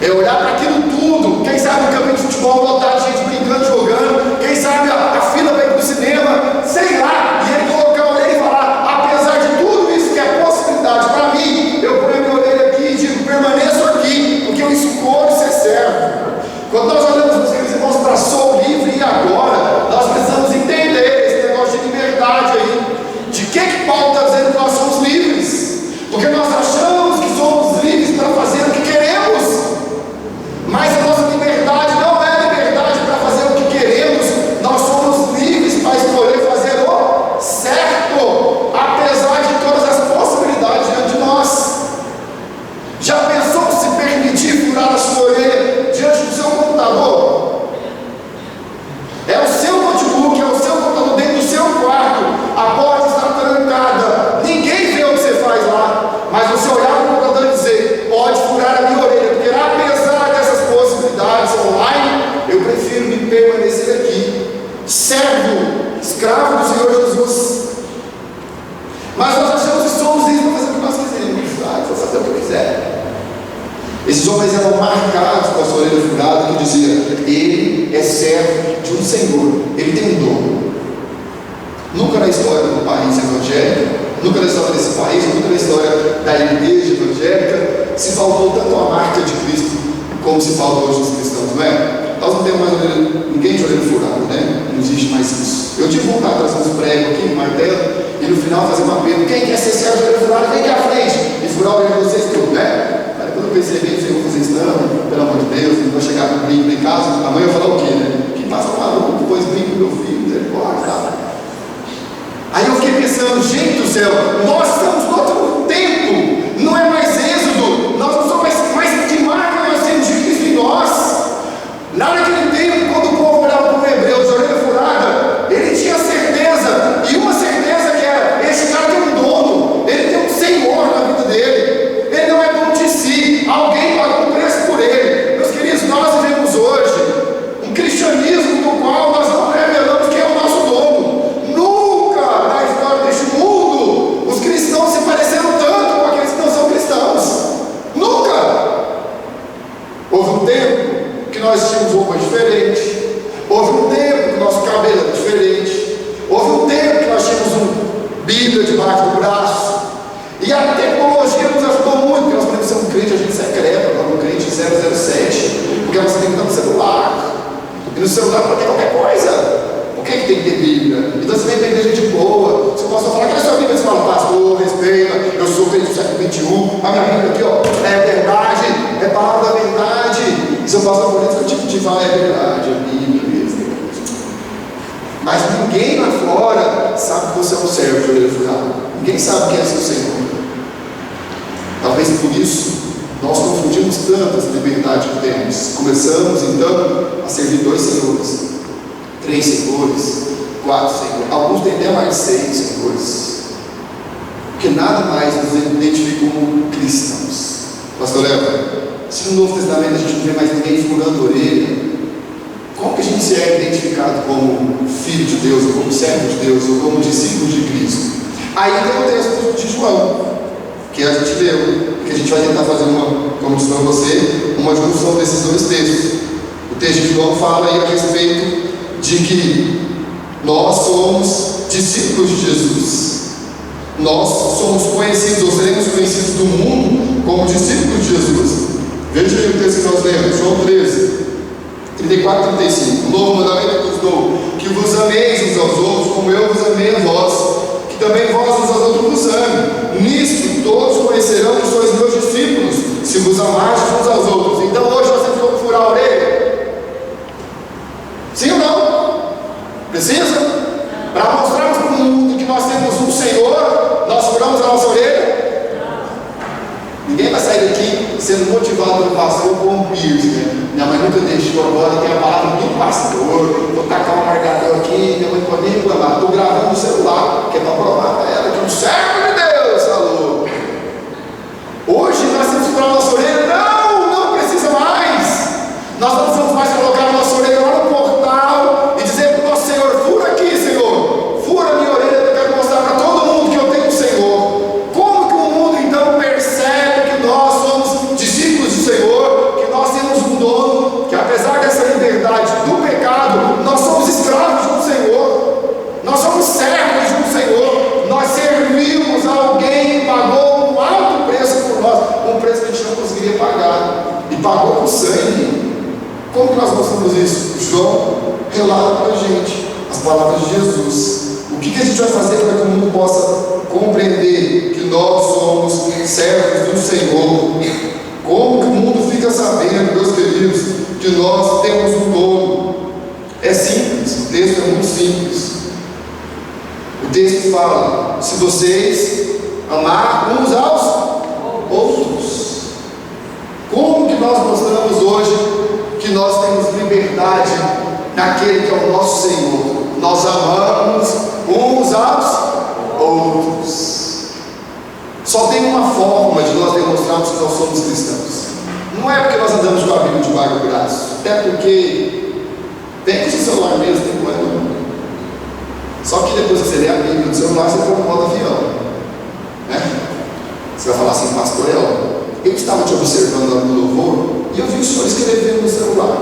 É olhar para aquilo tudo. Quem sabe um campinho de futebol lotado, gente brincando, jogando. Quem sabe a fila para ir para o cinema, sei lá. E ele colocar a orelha e falar: apesar de tudo isso que é possibilidade para mim, eu ponho a minha orelha aqui e digo: permaneço aqui, porque eu escolho ser servo. Quando nós olhamos, meus queridos irmãos, para sou livre e agora, nós precisamos entender esse negócio de liberdade aí. De que Paulo está dizendo que nós somos livres? Porque nós achamos que somos livres para fazer o que queremos, mas a nossa liberdade não é liberdade para fazer o que queremos. Nós somos livres para escolher fazer o certo, apesar de todas as possibilidades diante de nós. Já pensou se permitir furar a sua orelha diante do seu computador? É o seu notebook, é o seu computador dentro do seu quarto, a porta está trancada, ninguém vê o que você faz lá, mas você olhar para o computador e dizer: pode furar a minha orelha, porque apesar dessas possibilidades online, eu prefiro me permanecer aqui, servo, escravo do Senhor Jesus. Mas nós achamos que somos livres para fazer o que nós quisermos, vou fazer o que eu quiser. Esses homens eram marcados com a sua orelha furada, que dizia: ele é servo de um Senhor, ele tem um dom. Nunca na história do país evangélico, nunca na história desse país, nunca na história da igreja evangélica se faltou tanto a marca de Cristo como se falta hoje nos cristãos, não é? Nós não temos mais ninguém de orelha furada, né? Não existe mais isso. Eu tive vontade de trazer uns pregos aqui, um martelo, e no final fazer uma pergunta: quem quer ser servo de orelha furada, vem aqui à frente e furar a orelha de vocês tudo, né? Aí quando eu pensei bem, eu vou fazer isso, não, pelo amor de Deus, não vai chegar com brinco em casa. A mãe vai falar o quê, né? Que passa um maluco, depois brinco meu filho, ele pode, tá? Aí eu fiquei pensando, gente do céu, nós estamos no outro tempo, não é mais Êxodo, nós não somos mais que marca nós temos de Cristo em nós. Lá naquele tempo, quando o povo olhava para o hebreu de orelha furada, ele tinha certeza, e uma certeza que era: esse cara tem um dono, ele tem um senhor na vida dele, ele não é dono de si, alguém pagou um preço por ele. Meus queridos, nós vivemos hoje um cristianismo no qual nós não revelamos quem é o nosso dono. Nunca na história deste mundo os cristãos se pareceram tanto com aqueles que não são cristãos. Nunca! Houve um tempo que nós tínhamos roupa diferente, houve um tempo que nosso cabelo era diferente, houve um tempo que nós tínhamos uma Bíblia debaixo do braço, e a tecnologia nos ajudou muito, porque nós podemos ser um crente agente secreto, agora um crente 007, porque nós temos que estar no celular, e no celular para ter qualquer coisa. Por que tem que ter Bíblia? Então você vem aprender gente boa. Você pode falar: cadê a sua Bíblia? Você fala: pastor, respeita, eu sou crente do século XXI, a minha Bíblia aqui, ó, é verdade, é palavra da verdade. E se eu passo por isso, eu tipo de falar: é verdade, é Bíblia mesmo. Mas ninguém lá fora sabe que você é um servo de orelha furada. Ninguém sabe quem é seu Senhor. Talvez por isso nós confundimos tantas liberdades que temos. Começamos então a servir 2 senhores, 3 senhores, 4 senhores, alguns têm até mais 6 senhores, porque nada mais nos identifica como cristãos. Pastor Léo, se no Novo Testamento a gente não vê mais ninguém furando a orelha, como que a gente se é identificado como filho de Deus, ou como servo de Deus, ou como discípulo de Cristo? Aí tem o texto de João, que a gente leu, que a gente vai tentar fazer como disse para você, uma junção desses 2 textos. O texto de João fala aí a respeito de que nós somos discípulos de Jesus. Nós somos conhecidos, ou seremos conhecidos do mundo como discípulos de Jesus. Veja aí o texto que nós lemos, João 13, 34 e 35. Novo mandamento vos dou, que vos ameis uns aos outros, como eu vos amei a vós, que também vós uns aos outros vos amem. Nisto todos conhecerão que sois meus discípulos, se vos amardes uns aos outros. Então hoje nós temos como furar a orelha? Sim ou não? Precisa? Para mostrarmos para o mundo que nós temos um Senhor, nós furamos a nossa orelha? Ninguém vai sair daqui sendo motivado pelo pastor com um piercing, né? Minha mãe nunca deixou, agora tem a palavra do pastor. Vou tacar um marcador aqui, minha mãe pode nem reclamar. Estou gravando no celular, que é para provar para ela que um servo de Deus falou. Hoje nós temos que furar a nossa orelha? Não precisa mais. Nós não precisamos mais colocar a nossa orelha lá no portal e dizer para o nosso Senhor: fura aqui, Senhor, fura a minha orelha, eu quero mostrar para todo mundo que eu tenho um Senhor. Como que o mundo então percebe que nós somos discípulos do Senhor, que nós temos um dono, que apesar dessa liberdade do pecado, nós somos escravos de um Senhor, nós somos servos de um Senhor, nós servimos a alguém que pagou um alto preço por nós, um preço que a gente não conseguiria pagar, e pagou com sangue. Como que nós mostramos isso? João relata para a gente as palavras de Jesus. O que a gente vai fazer para que o mundo possa compreender que nós somos servos do Senhor? Como que o mundo fica sabendo, meus queridos, que nós temos um dono? É simples, o texto é muito simples. O texto fala: se vocês amar uns aos outros. Como que nós mostramos hoje que nós temos liberdade naquele que é o nosso Senhor? Nós amamos uns aos outros. Só tem uma forma de nós demonstrarmos que nós somos cristãos. Não é porque nós andamos com a Bíblia debaixo do braço, até porque tem que o celular mesmo, tem problema. Só que depois que você lê a Bíblia no celular, você põe no modo avião, né? Você vai falar assim: pastor, eu estava te observando lá no louvor e eu vi o senhor escrevendo no celular.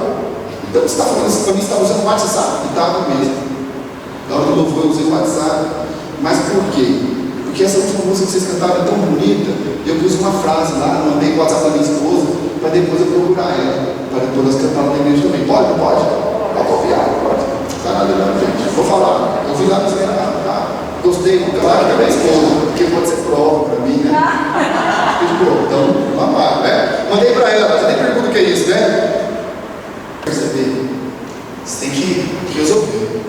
Então você está falando assim para mim, você estava usando o WhatsApp. E estava mesmo. Na hora do louvor eu usei o WhatsApp. Mas por quê? Porque essa última música que vocês cantaram é tão bonita. E eu pus uma frase lá, mandei o WhatsApp da minha esposa, para depois eu procurar ela, para depois elas cantarem na igreja também. Pode? Não pode? Pode copiar, pode. Não está nada não, gente. Vou falar. Eu vi lá no Instagram, gostei, vou falar que é minha esposa, porque pode ser prova para mim, né? Então, vamos lá, né? Mandei para ela, você nem pergunta o que é isso, né? Perceber, você tem que resolver.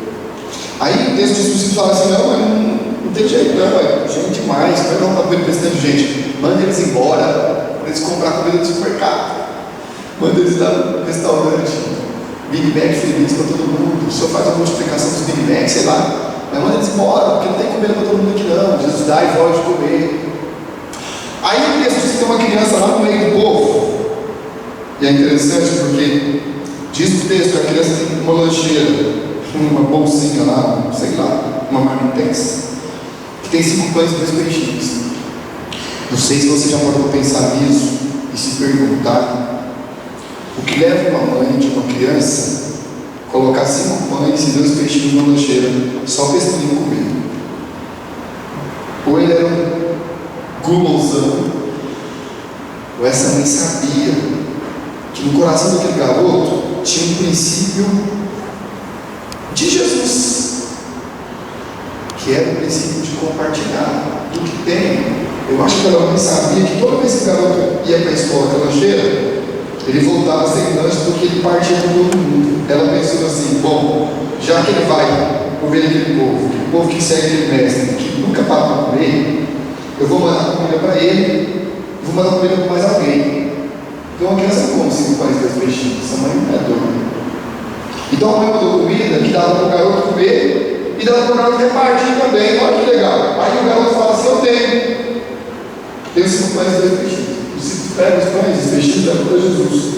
Aí o texto de Jesus fala assim: não tem jeito, não, é gente demais, não é não, tá vendo esse tanto de gente. Manda eles embora, manda eles comprar comida no supermercado, manda eles dar no restaurante, Big Mac feliz para todo mundo. O senhor faz a multiplicação dos Big Mac, sei lá, mas manda eles embora, porque não tem comida para todo mundo aqui não. Jesus dá e volta de comer. Aí o texto diz que tem uma criança lá no meio do povo, e é interessante porque diz o texto que a criança tem uma lancheira, uma bolsinha lá, sei lá, uma marmitex, que tem 5 pães e 2 peixinhos. Não sei se você já parou para pensar nisso e se perguntar o que leva uma mãe de uma criança a colocar 5 pães e 2 peixinhos numa lancheira só para esse menino comer. Ou ele era um gulosão, ou essa mãe sabia que no coração daquele garoto tinha um princípio de Jesus, que era o princípio de compartilhar do que tem. Eu acho que ela mãe sabia que toda vez que o garoto ia para a escola com a lancheira, ele voltava sem lanche porque ele partia com todo mundo. Ela pensou assim: bom, já que ele vai comer aquele povo que segue aquele mestre, que nunca para para comer, eu vou mandar comida para ele, vou mandar comida para mais alguém. Então a criança come 5 pães e 2 peixinhos, essa mãe não é doida. Então a mãe mandou comida que dava para o garoto comer e dava para o garoto repartir também. Olha que legal. Aí o garoto fala assim: eu tenho 5 pães e 2 peixinhos. Você pega os pães e os peixinhos e dá para Jesus.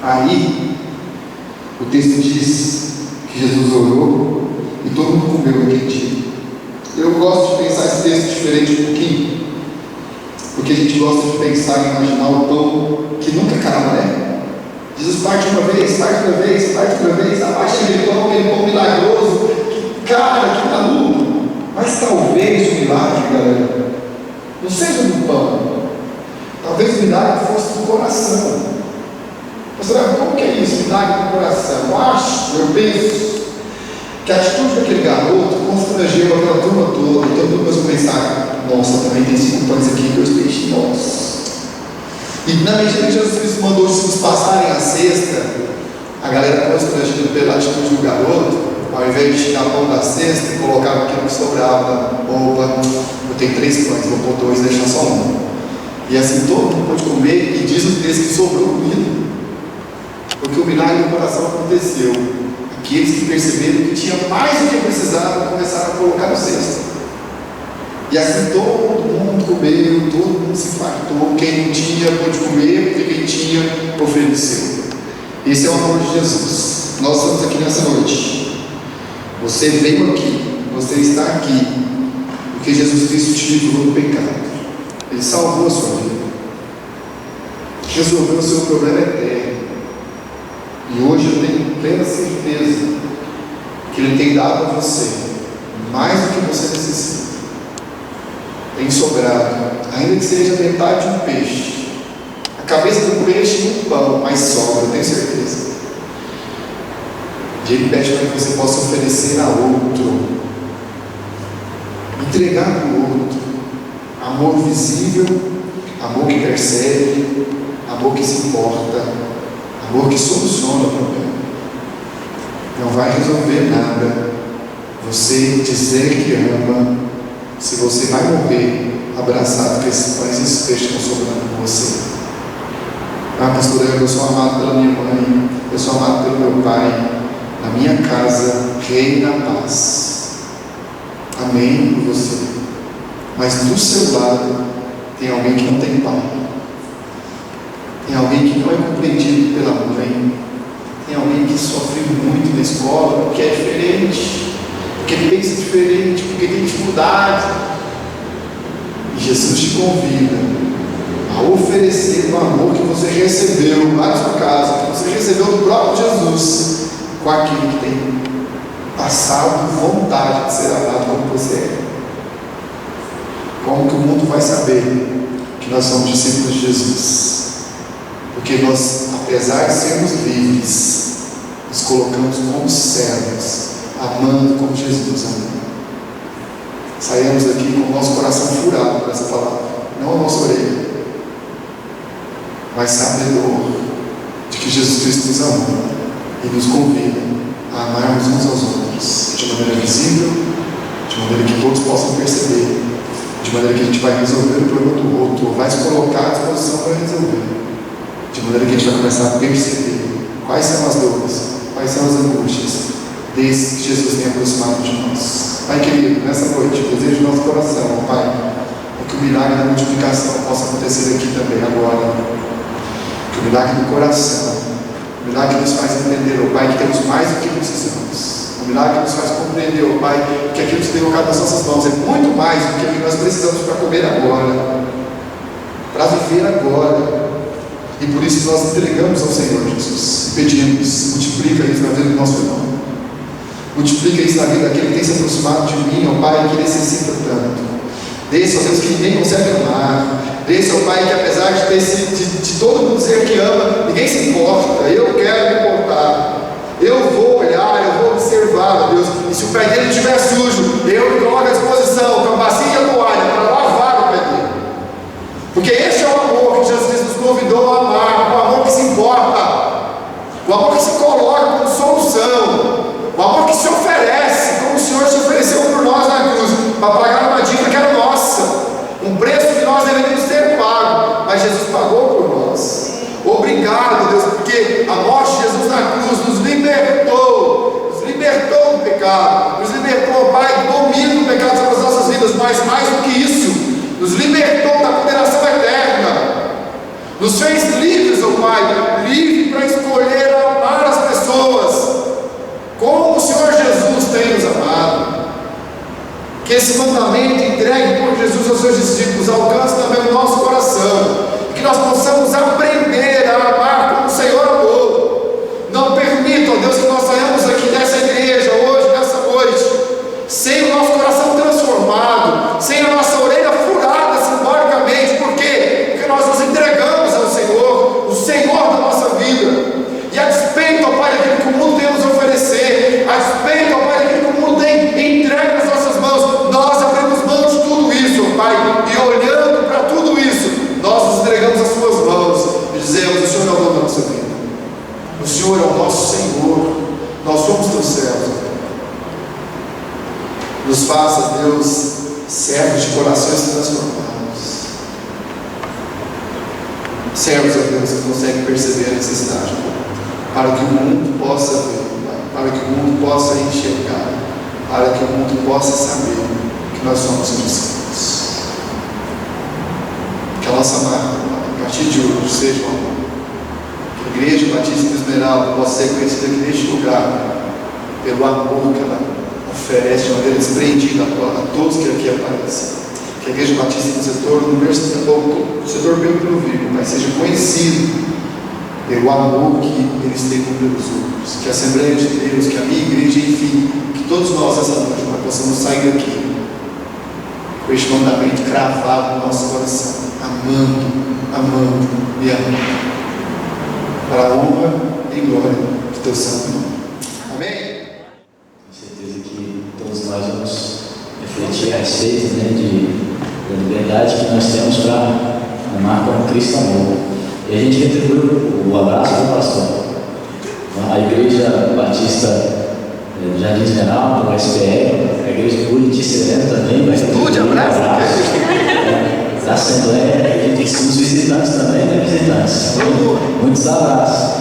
Aí o texto diz que Jesus orou e todo mundo comeu aquele dia. Eu gosto de pensar esse texto diferente um pouquinho, porque a gente gosta de pensar e imaginar o pão que nunca acaba, né? Jesus parte uma vez, parte outra vez, parte outra vez, abaixa aquele pão milagroso, cara, que maluco. Mas talvez o milagre, galera, não seja do pão, talvez o milagre fosse do coração. Você vai, como que é isso, milagre do coração? Eu penso que a atitude daquele garoto constrangeu aquela turma toda, e todo mundo começou a pensar: nossa, também tem 5 pães aqui e 2 peixes, nossa. E na medida que Jesus Cristo mandou os discípulos passarem a cesta, a galera constrangida pela atitude do garoto, ao invés de tirar pão da cesta, colocava aquilo que sobrava. Opa, eu tenho 3 pães, vou pôr 2 e deixar só 1. E assim todo mundo pôde comer, e diz o texto que sobrou comida, porque o milagre do coração aconteceu. Aqueles que perceberam que tinha mais do que precisavam começaram a colocar no cesto. E assim todo mundo comeu, todo mundo se fartou. Quem não tinha pôde comer, porque quem tinha ofereceu. Esse é o amor de Jesus. Nós estamos aqui nessa noite. Você veio aqui, você está aqui, porque Jesus Cristo te livrou do pecado. Ele salvou a sua vida, resolveu o seu problema eterno. E hoje eu tenho plena certeza que Ele tem dado a você mais do que você necessita. Tem sobrado, ainda que seja metade de um peixe, a cabeça do peixe e um pão, mas sobra, eu tenho certeza. E Ele pede para que você possa oferecer a outro, entregar para o outro, amor visível, amor que percebe, amor que se importa, amor que soluciona o problema. Não vai resolver nada você dizer que ama, se você vai morrer abraçado com esses pães e esses peixes que estão sobrando com você. Ah, pastor, eu sou amado pela minha mãe, eu sou amado pelo meu pai. Na minha casa reina a paz. Amém por você. Mas do seu lado tem alguém que não tem pai. Tem alguém que não é compreendido pela mãe. Tem alguém que sofre muito na escola porque é diferente, porque pensa diferente, porque tem dificuldade. E Jesus te convida a oferecer o amor que você recebeu lá na sua casa, que você recebeu do próprio Jesus, com aquele que tem passado vontade de ser amado como você é. Como que o mundo vai saber que nós somos discípulos de Jesus? Porque nós, apesar de sermos livres, nos colocamos como servos, amando como Jesus amou. Saímos daqui com o nosso coração furado por essa palavra, não a nossa orelha. mas sabedor de que Jesus Cristo nos amou e nos convida a amarmos uns aos outros de maneira visível, de maneira que todos possam perceber, de maneira que a gente vai resolver o problema do outro, ou vai se colocar à disposição para resolver, de maneira que a gente vai começar a perceber quais são as dores, quais são as angústias, desde que Jesus tenha aproximado de nós. Pai querido, nessa noite, o desejo do nosso coração, Pai, é que o milagre da multiplicação possa acontecer aqui também agora. Que o milagre do coração, o milagre que nos faz entender, ó Pai, que temos mais do que precisamos. O milagre que nos faz compreender, ó Pai, que aquilo que tem colocado nas nossas mãos é muito mais do que o que nós precisamos para comer agora, para viver agora. E por isso nós entregamos ao Senhor Jesus e pedimos: multiplica isso na vida do nosso irmão, multiplica isso na vida daquele que tem se aproximado de mim, ó Pai, que necessita tanto. Desse, ó Deus, que ninguém consegue amar. Desse, ó Pai, que apesar de todo mundo dizer que ama, ninguém se importa. Eu quero me importar. Eu vou olhar, eu vou observar, ó Deus. E se o pé dele estiver sujo, eu me coloco à disposição com a bacia e a toalha para lavar o pé dele. Porque este é o amor que Jesus Cristo nos convidou a amar, o amor que se importa, o amor que se coloca como solução, o amor que se oferece, como o Senhor se ofereceu por nós na cruz, para pagar uma dívida que era nossa, um preço que nós deveríamos ter pago, mas Jesus pagou por nós. Obrigado, Deus, porque a morte de Jesus na cruz nos libertou do pecado, nos libertou, Pai, do domínio do pecado sobre as nossas vidas, mas mais do que isso, nos libertou da condenação eterna, nos fez livres, ó Pai, livre para escolher amar as pessoas como o Senhor Jesus tem nos amado. Que esse mandamento entregue por Jesus aos seus discípulos alcance também o nosso coração, e que nós possamos aprender a amar como o Senhor amou. Não permita, ó Deus, que nós saiamos aqui dessa igreja hoje, nessa noite, sem o nosso coração transformado, sem a nossa orelha furada simbolicamente. Por quê? Porque nós nos entregamos ao Senhor, o Senhor da nossa vida. E a despeito, ó Pai, daquilo que o mundo tem a nos oferecer, a despeito, ó Pai, daquilo que o mundo tem entregue nas nossas mãos, nós abrimos mão de tudo isso, ó Pai, e olhando para tudo isso, nós nos entregamos às Suas mãos e dizemos: o Senhor é o dono da nossa vida, o Senhor é o nosso Senhor, nós somos Teus servos. Nos faça, Deus, servos de corações transformados, servos, ó Deus, que conseguem perceber a necessidade, para que o mundo possa ver, para que o mundo possa enxergar, para que o mundo possa saber que nós somos discípulos. Que a nossa marca, a partir de hoje, seja o amor. Que a Igreja Batista do Esmeralda possa ser conhecida aqui neste lugar pelo amor que ela oferece de maneira despreendida a todos que aqui aparecem. Que a Igreja Batista do setor universitário, do setor bíblico vivo, mas seja conhecido pelo amor que eles têm pelos outros. Que a Assembleia de Deus, que a minha igreja, enfim, que todos nós essa noite possamos sair daqui com este mandamento cravado no nosso coração, amando e amando, para a honra e glória de Teu santo nome. Amém? Tenho certeza que todos nós vamos refletir a respeito, da liberdade que nós temos para amar como Cristo amou. E a gente retribui o abraço do pastor. A Igreja Batista do Jardim Esmeralda, do SPR, a Igreja de Buriti Sereno também vai retribuir o abraço. Da Assembleia, e os visitantes também, né, visitantes? Muitos abraços.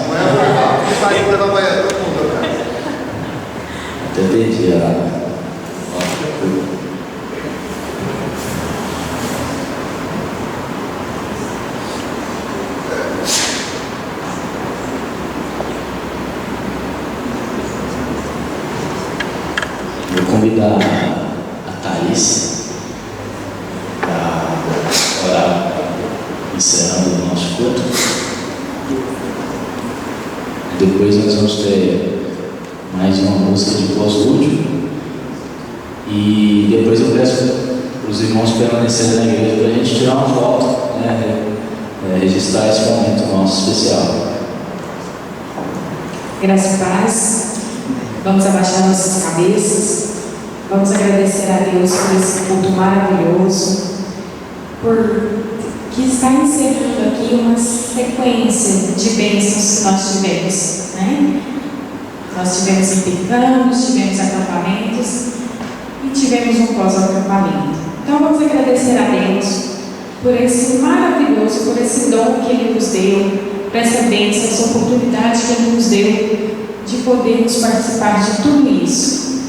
Até perdi a... Vou convidar a Thaís para orar, encerrando o nosso culto. Depois nós vamos ter mais uma música de pós-lúdio. E depois eu peço para os irmãos permanecerem na igreja para a gente tirar uma foto, registrar esse momento nosso especial. Graça e paz. Vamos abaixar nossas cabeças. Vamos agradecer a Deus por esse culto maravilhoso, por que está encerrando aqui uma sequência de bênçãos que nós tivemos, né? Nós tivemos intercâmbios, tivemos acampamentos e tivemos um pós-acampamento. Então vamos agradecer a Deus por esse maravilhoso, por esse dom que Ele nos deu, por essa bênção, essa oportunidade que Ele nos deu de podermos participar de tudo isso,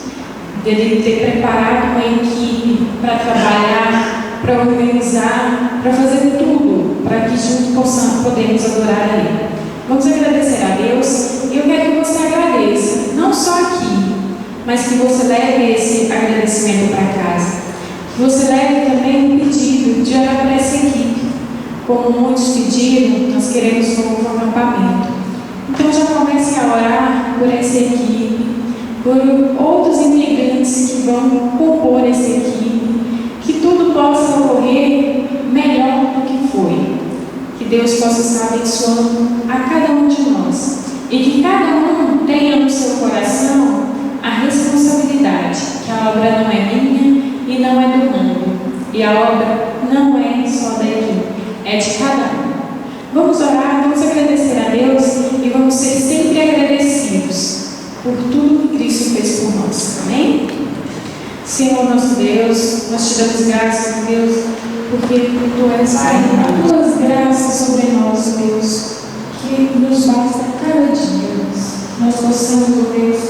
dele ter preparado uma equipe para trabalhar, para organizar, para fazer tudo, para que juntos podemos adorar a Ele. Vamos agradecer a Deus e eu quero que você agradeça, não só aqui, mas que você leve esse agradecimento para casa, que você leve também um pedido de orar para essa equipe. Como muitos pediram, nós queremos um novo acampamento. Então já comece a orar por essa equipe, por outros integrantes que vão compor essa equipe, que tudo possa ocorrer melhor do que foi. Que Deus possa estar abençoando a cada um de nós e que cada um tenha no seu coração a responsabilidade que a obra não é minha e não é do mundo, e a obra não é só da equipe, é de cada um. Vamos orar, vamos agradecer a Deus e vamos ser sempre agradecidos por tudo que Cristo fez por nós. Amém? Senhor nosso Deus, nós te damos graças, Deus, porque Tu és Pai, as Tuas graças sobre nós, Deus, que nos basta cada dia, Deus. Nós possamos, Deus,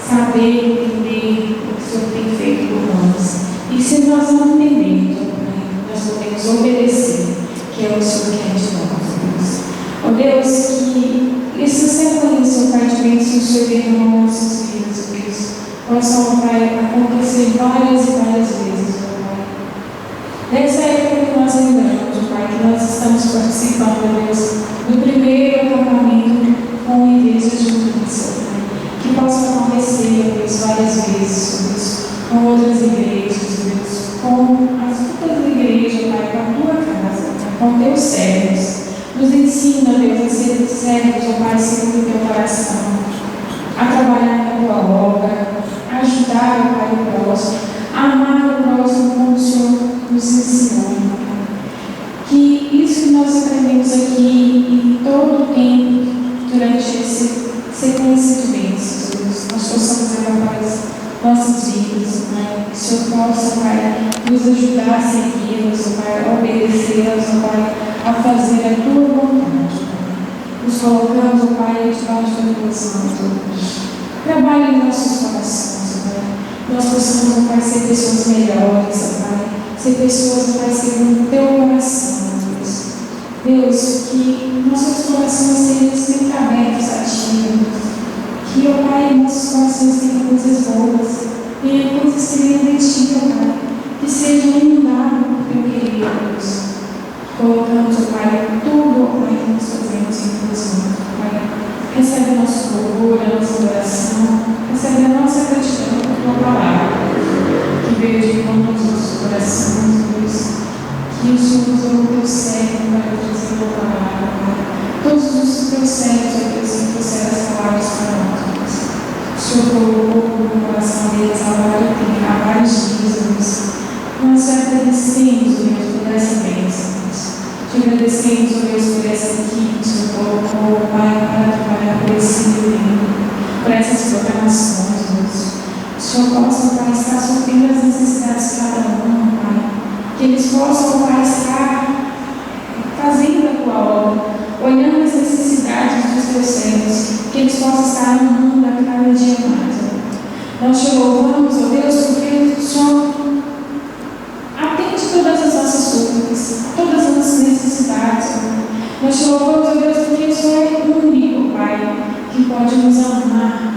saber, entender o que o Senhor tem feito por nós. E se nós não entendemos, Pai, nós podemos obedecer, que é o Senhor que é de nós, Deus. Ó Deus, que essa sequência, Pai, de bênçãos se derramam nas nossas vidas, Deus. Possam, Pai, acontecer várias e várias vezes, Pai. Nessa época que nós lembramos, Pai, que nós estamos participando, Deus, do primeiro acampamento com a Igreja de Justiça, Pai. Que possa acontecer, Deus, várias vezes, Deus, com outras igrejas, Deus, com as outras igrejas, Pai, com a Tua casa, Pai, com Teus servos. Nos ensina, Deus, a ser servos, Pai, segundo o Teu coração, a trabalhar na Tua obra, a ajudar, Pai, o próximo, a amar o próximo como o Senhor nos ensinou, Pai. Que isso que nós aprendemos aqui em todo o tempo, durante esse sequência de bênçãos, Deus, nós possamos levar para as nossas vidas, Pai. Que o Senhor possa, Pai, nos ajudar a segui-los, Pai, a obedecê-los, Pai, a fazer a Tua vontade, Pai. Nos colocamos, Pai, debaixo da Tua mãos, Deus. Trabalhe em nossos corações, Pai. Nós possamos, Pai, ser pessoas melhores, Pai. Ser pessoas, Pai, segundo o Teu coração, Deus. Deus, que nossos corações sejam sempre abertos a Ti, Deus. Que, ó Pai, nossos corações tenham coisas boas, tenham coisas que venham de Ti, ó Pai. Que sejam inundados por Teu querido, Deus. Colocamos, ó Pai, tudo, ó Pai, que nós fazemos em Tuas mãos, Pai. Recebe o nosso louvor, a nossa oração, recebe a nossa gratidão por Tua palavra, que veio de encontro aos nossos corações, Deus. Que o Senhor usou o Teu servo para trazer a palavra, Pai. Todos os Teus servos, ó Deus, que trouxeram as palavras para nós, Deus. O Senhor colocou no coração deles há vários dias, Deus. Nós te agradecemos, Deus, por essa bênção, Deus. Te agradecemos, Deus, por essa equipe que o Senhor colocou, Pai, para trabalhar por esse livro, por essas programações, Deus. O Senhor possa, Pai, estar suprindo as necessidades de cada um, Pai. Que eles possam, Pai, estar fazendo a Tua obra, olhando as necessidades dos Teus servos, que eles possam estar amando a cada dia mais, ó. Nós Te louvamos, ó Deus, porque o Senhor atende todas as nossas súplicas, todas as nossas necessidades, ó. Nós Te louvamos, ó Deus, porque o Senhor é o único, Pai, que pode nos amar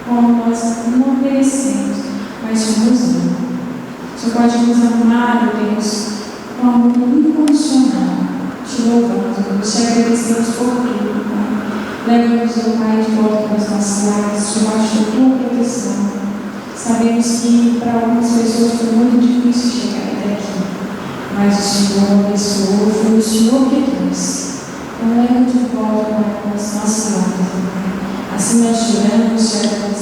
como nós não merecemos, mas o Senhor nos ama. O Senhor pode nos amar, ó Deus, como incondicional. Te louvamos, Deus, Te agradecemos por tudo, Pai. Leva-nos, ó Pai, de volta para os nossos lares, debaixo da Tua proteção. Sabemos que para algumas pessoas foi muito difícil chegar até aqui, mas o Senhor abençoou, foi o Senhor que trouxe. Então leva de volta, Pai, para os nossos lares, Pai. Assim nós te oramos, te agradecemos.